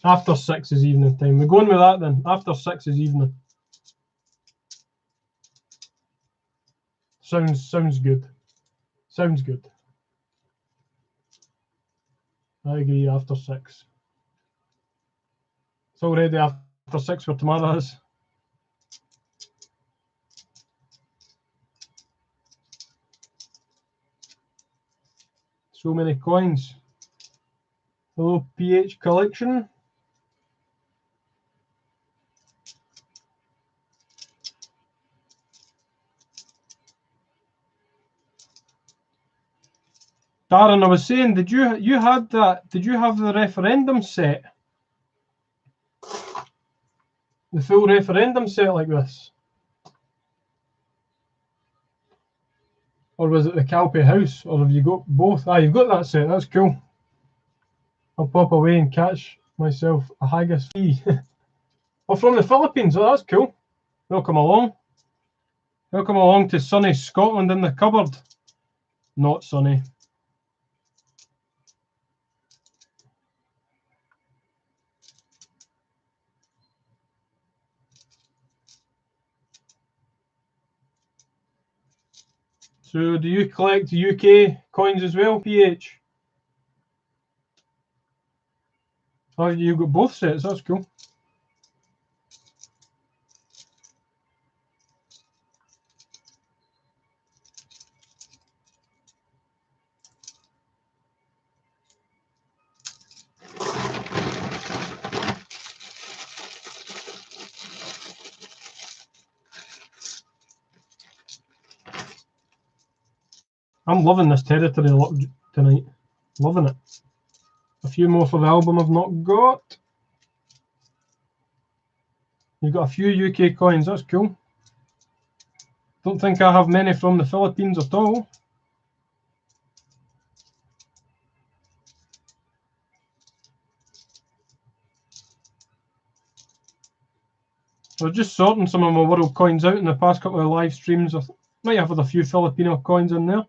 After 6 is evening time. We're going with that then. After 6 is evening. Sounds good. Sounds good. I agree, after 6. It's already after 6 for tomorrows. So many coins. Hello, PH Collection. Darren, I was saying, did you had that? Did you have the referendum set? The full referendum set like this? Or was it the Calpe House? Or have you got both? Ah, you've got that set. That's cool. I'll pop away and catch myself a haggis. Oh, from the Philippines. Oh, that's cool. Welcome along. Welcome along to sunny Scotland in the cupboard. Not sunny. So do you collect UK coins as well, PH? Oh, you got both sets. That's cool. I'm loving this territory tonight. Loving it. A few more for the album I've not got. You've got a few UK coins. That's cool. Don't think I have many from the Philippines at all. I was just sorting some of my world coins out in the past couple of live streams. I might have had a few Filipino coins in there.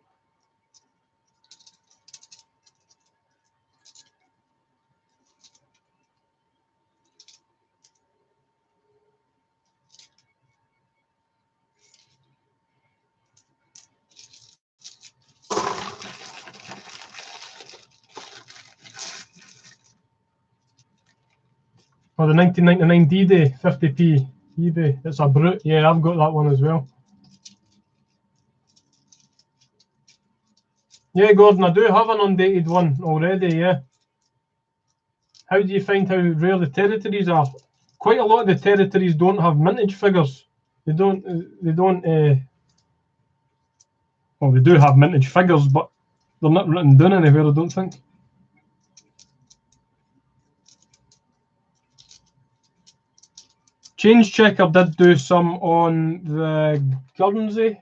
Oh, the 1999 D-Day 50p eBay. It's a brute. Yeah, I've got that one as well. Yeah, Gordon, I do have an undated one already, yeah. How do you find how rare the territories are? Quite a lot of the territories don't have mintage figures. They don't, well, they do have mintage figures, but they're not written down anywhere, I don't think. Change Checker did do some on the Guernsey,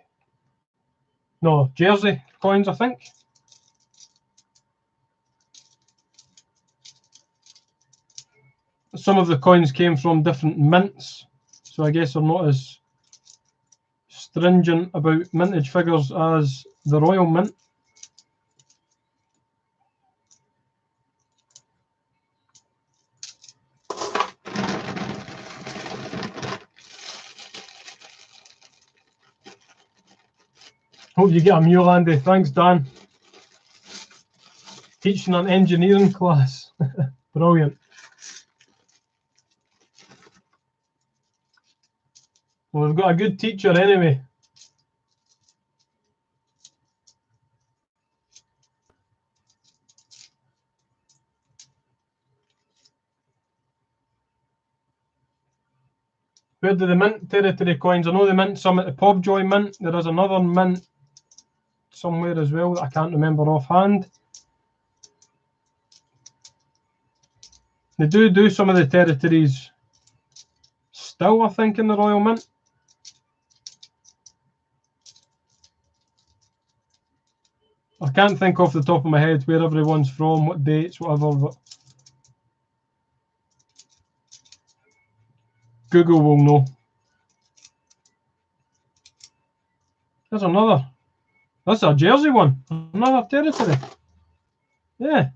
no, Jersey coins, I think. Some of the coins came from different mints, so I guess they're not as stringent about mintage figures as the Royal Mint. Hope you get a Mule, Andy. Thanks, Dan. Teaching an engineering class. Brilliant. Well, we've got a good teacher anyway. Where do the mint territory coins? I know they mint some at the Pobjoy Mint. There is another mint somewhere as well that I can't remember offhand. They do some of the territories still, I think, in the Royal Mint. I can't think off the top of my head where everyone's from, what dates, whatever, but Google will know. There's another. That's a Jersey one. Another territory. Yeah.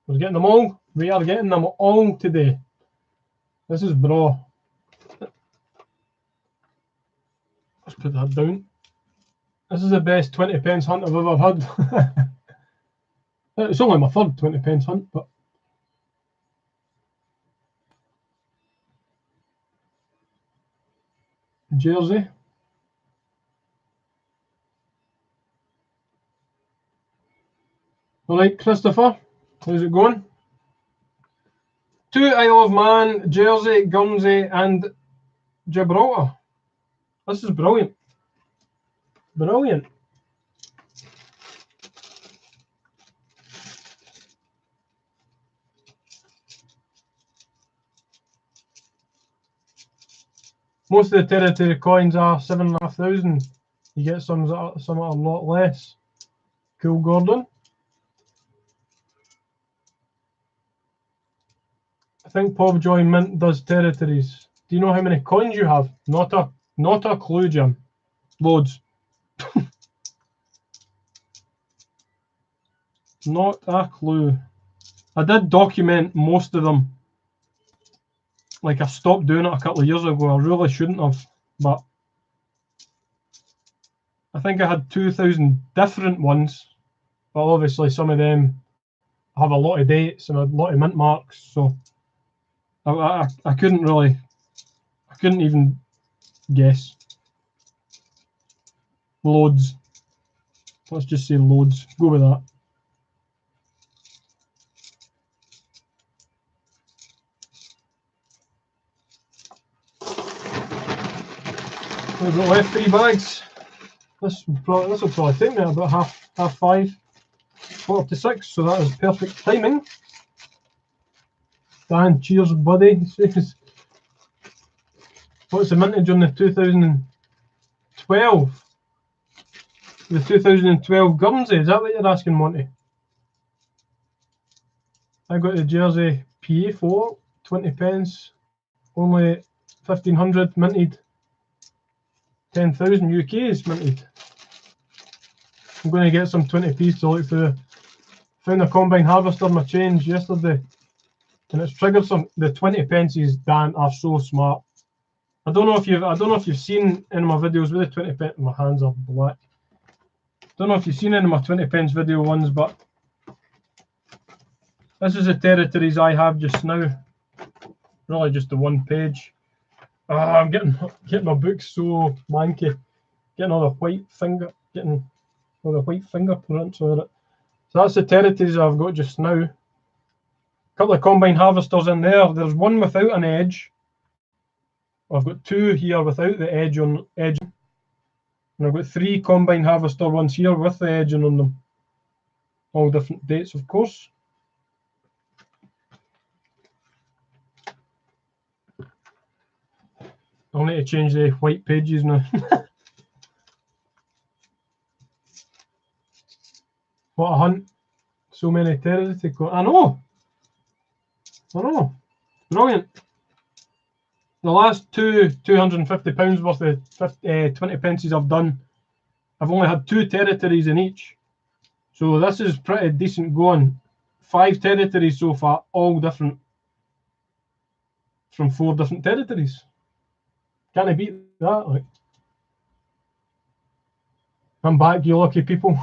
We're getting them all. We are getting them all today. This is bra. Let's put that down. This is the best 20p hunt I've ever had. It's only my third 20p hunt, but Jersey. All right, Christopher, how's it going? 2 Isle of Man, Jersey, Guernsey, and Gibraltar. This is brilliant. Brilliant. Most of the territory coins are 7,500. You get some that are a lot less. Cool, Gordon. I think Pobjoy Mint does territories. Do you know how many coins you have? Not a clue, Jim. Loads. Not a clue. I did document most of them. Like, I stopped doing it a couple of years ago. I really shouldn't have, but I think I had 2,000 different ones. But obviously some of them have a lot of dates and a lot of mint marks, so I couldn't even guess. Loads. Let's just say loads. Go with that. We've got left 3 bags. This will probably take me about half 5, 46. So that is perfect timing. Dan, cheers, buddy. What's the mintage on the 2012? The 2012 Guernsey, is that what you're asking, Monty? I got the Jersey PA4, 20 pence, only 1,500 minted, 10,000 UK's minted. I'm going to get some 20p's to look through. Found a combine harvester in my change yesterday, and it's triggered some. The 20 pences, Dan, are so smart. I don't know if you've seen any of my videos with the 20 pence. My hands are black. Don't know if you've seen any of my 20 pence video ones, but this is the territories I have just now. Really just the one page. I'm getting my book so manky. Getting all the white fingerprints on it. So that's the territories I've got just now. A couple of combine harvesters in there. There's one without an edge. I've got 2 here without the edge on edge. And I've got 3 combine harvester ones here with the edging on them. All different dates, of course. I'll need to change the white pages now. What a hunt. So many territories. I know. Brilliant. The last £250 worth of 20 pences I've done, I've only had 2 territories in each. So this is pretty decent going. 5 territories so far, all different. From 4 different territories. Can't I beat that? Like, I'm back, you lucky people.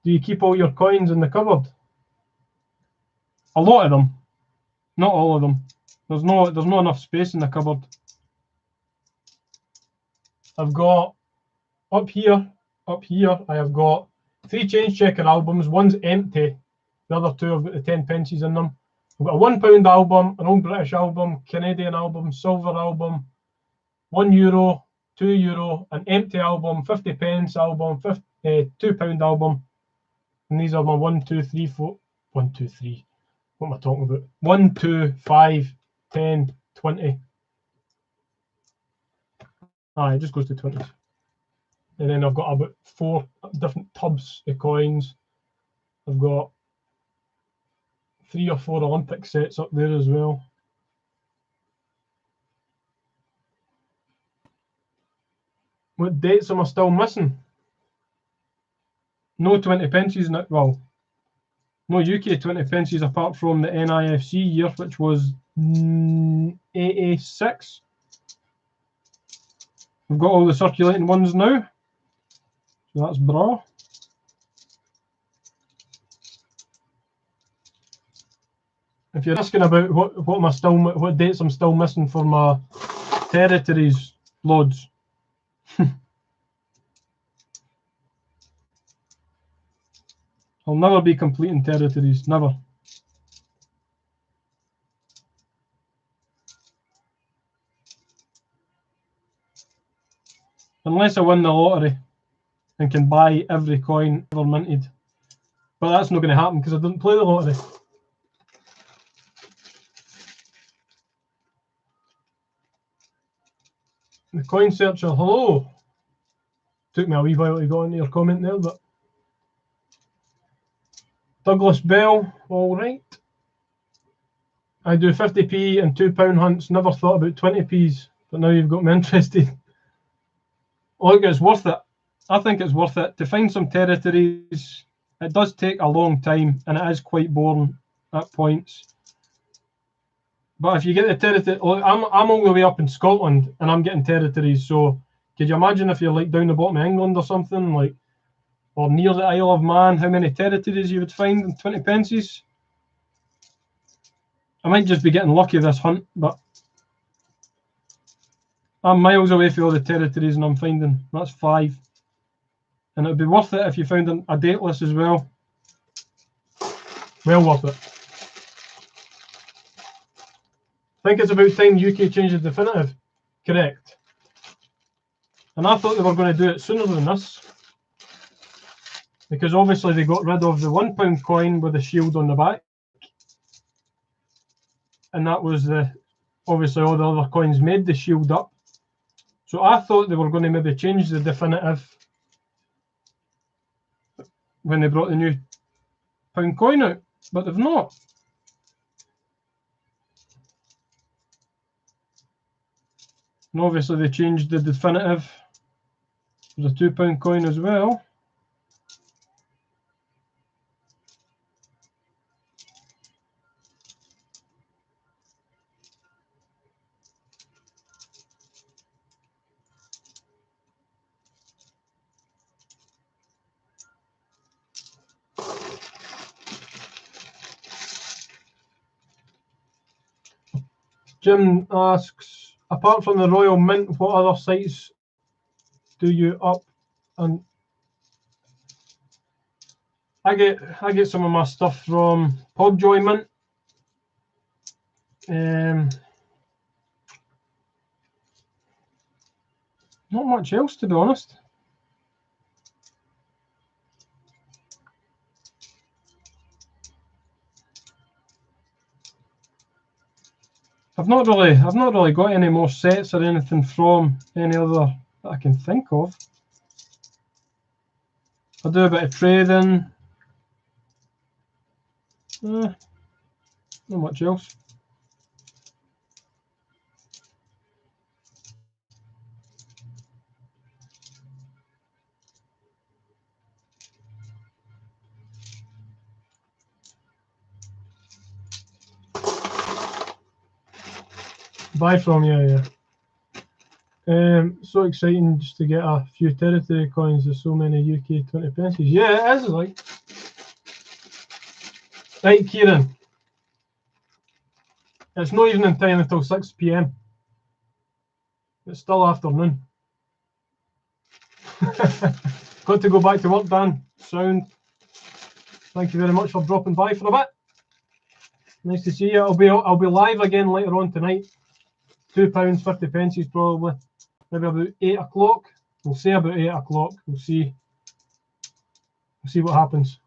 Do you keep all your coins in the cupboard? A lot of them. Not all of them. There's not enough space in the cupboard. I've got up here, I have got 3 change checker albums. One's empty. The other 2 have got the 10 pences in them. I've got a £1 album, an old British album, Canadian album, silver album, €1, €2, an empty album, 50 pence album, £2 album. And these are my 1, 2, 3, 4, 1, 2, 3. What am I talking about? 1, 2, 5, 10, 20. It just goes to 20s. And then I've got about 4 different tubs of coins. I've got 3 or 4 Olympic sets up there as well. What dates am I still missing? No 20 pences, well, no UK 20 pences apart from the NIFC year, which was 86. We've got all the circulating ones now. So that's bra. If you're asking about what dates I'm still missing for my territories, loads. I'll never be completing territories, never. Unless I win the lottery and can buy every coin ever minted. But that's not going to happen because I didn't play the lottery. The coin searcher, hello. Took me a wee while to go into your comment there, but Douglas Bell, all right. I do 50p and £2 hunts. Never thought about 20p's, but now you've got me interested. Look, it's worth it. I think it's worth it to find some territories. It does take a long time, and it is quite boring at points. But if you get the territory, look, I'm all the way up in Scotland, and I'm getting territories. So could you imagine if you're like down the bottom of England or something, like, or near the Isle of Man, how many territories you would find in 20 pences? I might just be getting lucky this hunt, but I'm miles away from all the territories, and I'm finding that's 5. And it'd be worth it if you found a dateless as well. Well worth it. I think it's about time UK changes definitive. Correct. And I thought they were going to do it sooner than this, because obviously they got rid of the £1 coin with the shield on the back, and that was obviously all the other coins made the shield up. So I thought they were going to maybe change the definitive when they brought the new £1 coin out, but they've not. And obviously they changed the definitive for the £2 coin as well. Jim asks, apart from the Royal Mint, what other sites do you up? And I get some of my stuff from Podjoy Mint. Not much else, to be honest. I've not really got any more sets or anything from any other that I can think of. I do a bit of trading. Not much else. Buy from, yeah. So exciting just to get a few territory coins. There's so many UK 20 pences. Yeah, it is like. Right, Kieran. It's not evening time until 6 PM. It's still afternoon. Got to go back to work, Dan. Sound. Thank you very much for dropping by for a bit. Nice to see you. I'll be live again later on tonight. £2, 50 pences probably. Maybe about 8 o'clock. We'll say about 8 o'clock. We'll see what happens.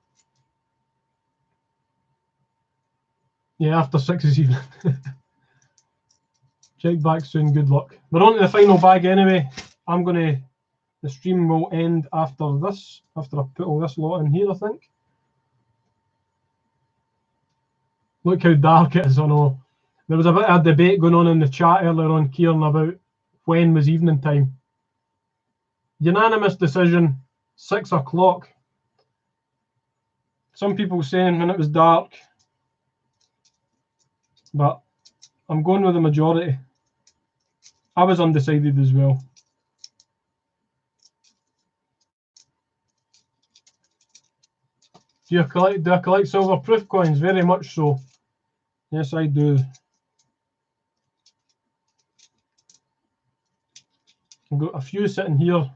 Yeah, after 6 this evening. Check back soon. Good luck. We're on to the final bag anyway. The stream will end after this. After I put all this lot in here, I think. Look how dark it is. I know. There was a bit of debate going on in the chat earlier on, Kieran, about when was evening time. Unanimous decision, 6 o'clock. Some people saying when it was dark, but I'm going with the majority. I was undecided as well. Do I collect silver proof coins? Very much so. Yes, I do. I've got a few sitting here.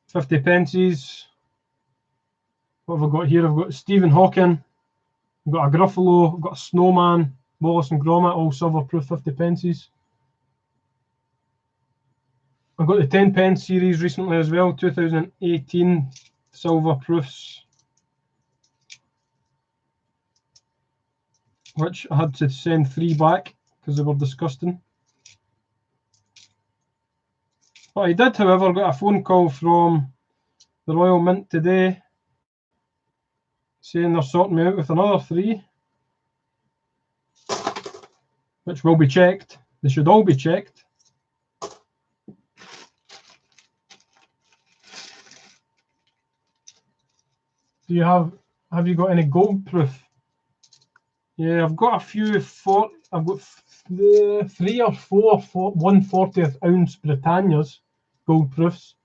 50 pences. What have I got here? I've got Stephen Hawking. I've got a Gruffalo. I've got a Snowman. Wallace and Gromit, all silver proof 50 pences. I've got the 10 pence series recently as well, 2018 silver proofs, which I had to send 3 back because they were disgusting. But I did, however, get a phone call from the Royal Mint today saying they're sorting me out with another 3, which will be checked. They should all be checked. Do you have you got any gold proof? Yeah, I've got a few. I've got 3 or 4 1/40th ounce Britannias gold proofs.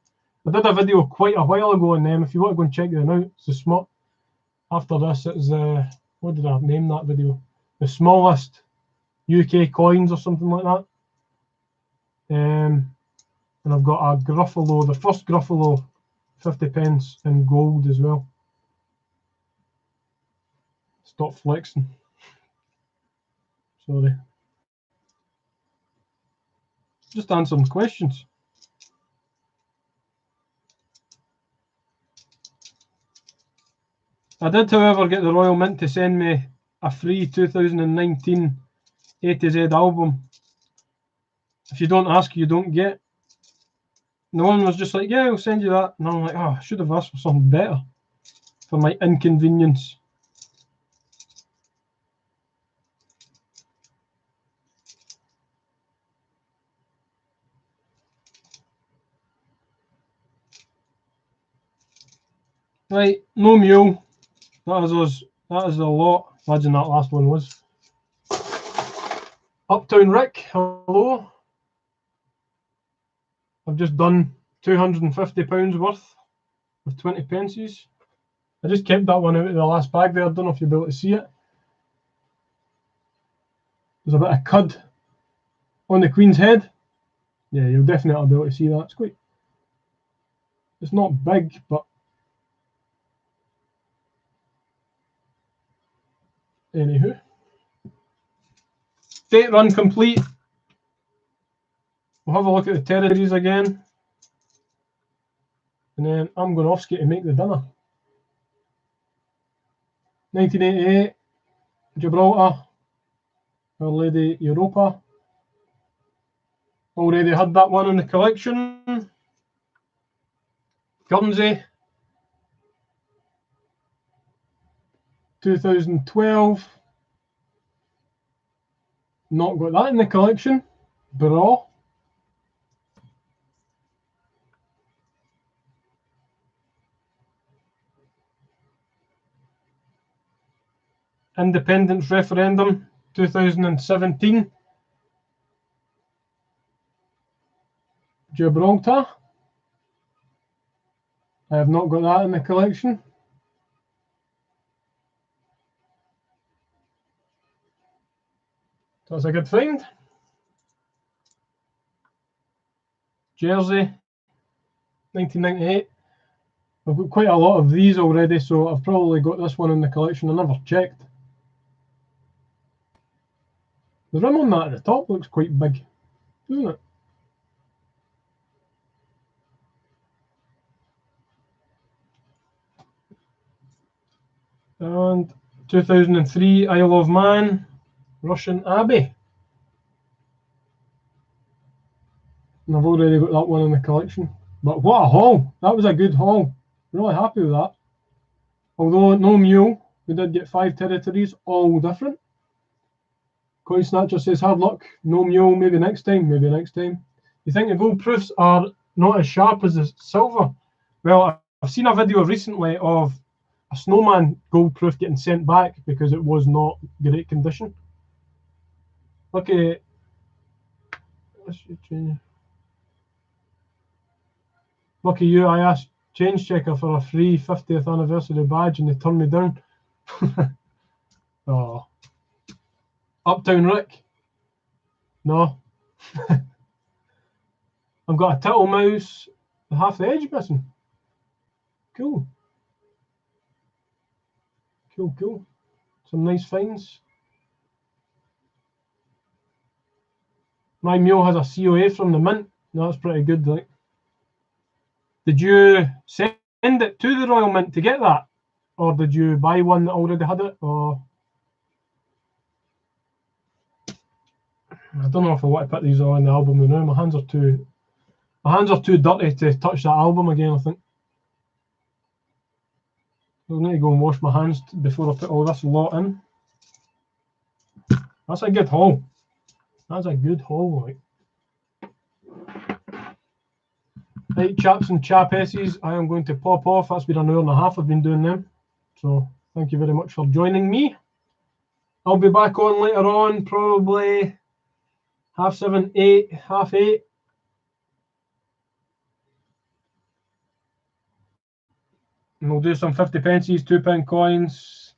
I did a video quite a while ago on them. If you want to go and check them out, it's the small. After this, it's what did I name that video? The smallest UK coins or something like that. And I've got a Gruffalo, the first Gruffalo 50p in gold as well. Stop flexing. Sorry. Just answering questions. I did, however, get the Royal Mint to send me a free 2019 A to Z album. If you don't ask, you don't get. And the one was just like, yeah, I'll send you that. And I'm like, oh, I should have asked for something better for my inconvenience. Right, no Mule. That is a lot. Imagine that last one was. Uptown Rick, hello. I've just done £250 worth of 20p. I just kept that one out of the last bag there. I don't know if you'll be able to see it. There's a bit of cud on the Queen's head. Yeah, you'll definitely be able to see that. It's not big, but anywho. Date run complete. We'll have a look at the territories again. And then I'm going off ski to make the dinner. 1988, Gibraltar, Our Lady Europa. Already had that one in the collection. Guernsey, 2012. Not got that in the collection. Bra. Independence referendum, 2017. Gibraltar. I have not got that in the collection. That's a good find. Jersey, 1998. I've got quite a lot of these already, so I've probably got this one in the collection. I never checked. The rim on that at the top looks quite big, doesn't it? And 2003 Isle of Man, Russian Abbey. And I've already got that one in the collection. But what a haul! That was a good haul. Really happy with that. Although no Mule, we did get 5 territories, all different. Coin Snatcher says, hard luck, no Mule, maybe next time, maybe next time. You think the gold proofs are not as sharp as the silver? Well, I've seen a video recently of a snowman gold proof getting sent back because it was not great condition. Okay. Lucky you, I asked Change Checker for a free 50th anniversary badge and they turned me down. Oh. Uptown Rick? No. I've got a Tittle Mouse, half the edge missing. Cool. Cool. Some nice finds. My Mule has a COA from the Mint. That's pretty good. Like, did you send it to the Royal Mint to get that, or did you buy one that already had it? Or I don't know if I want to put these all in the album now. My hands are My hands are too dirty to touch that album again, I think. I'll need to go and wash my hands before I put all this lot in. That's a good haul. That's a good haul, like. Right, chaps and chapesses, I am going to pop off. That's been an hour and a half I've been doing them. So thank you very much for joining me. I'll be back on later on, probably 7:30, 8, 7:30. And we'll do some 50 pences, £2 coins.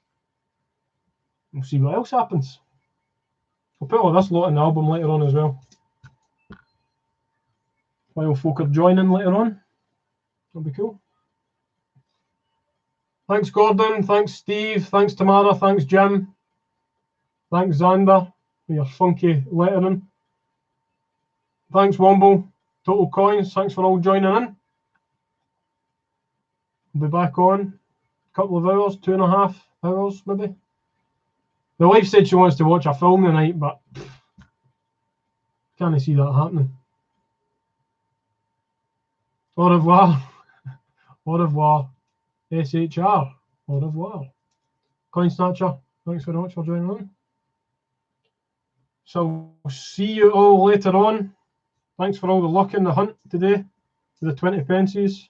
We'll see what else happens. I'll put all this lot in the album later on as well. While folk are joining later on. That'll be cool. Thanks, Gordon. Thanks, Steve. Thanks, Tamara. Thanks, Jim. Thanks, Xander, for your funky lettering. Thanks, Womble. Total Coins. Thanks for all joining in. We'll be back on a couple of hours, 2.5 hours, maybe. The wife said she wants to watch a film tonight, but can't see that happening. Au revoir. Au revoir. SHR. Au revoir. Coin Snatcher, thanks very much for joining on. So see you all later on. Thanks for all the luck in the hunt today for the 20 pences.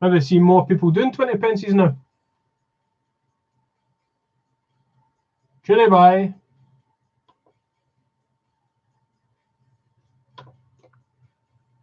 Maybe see more people doing 20 pences now. Cheerio, bye.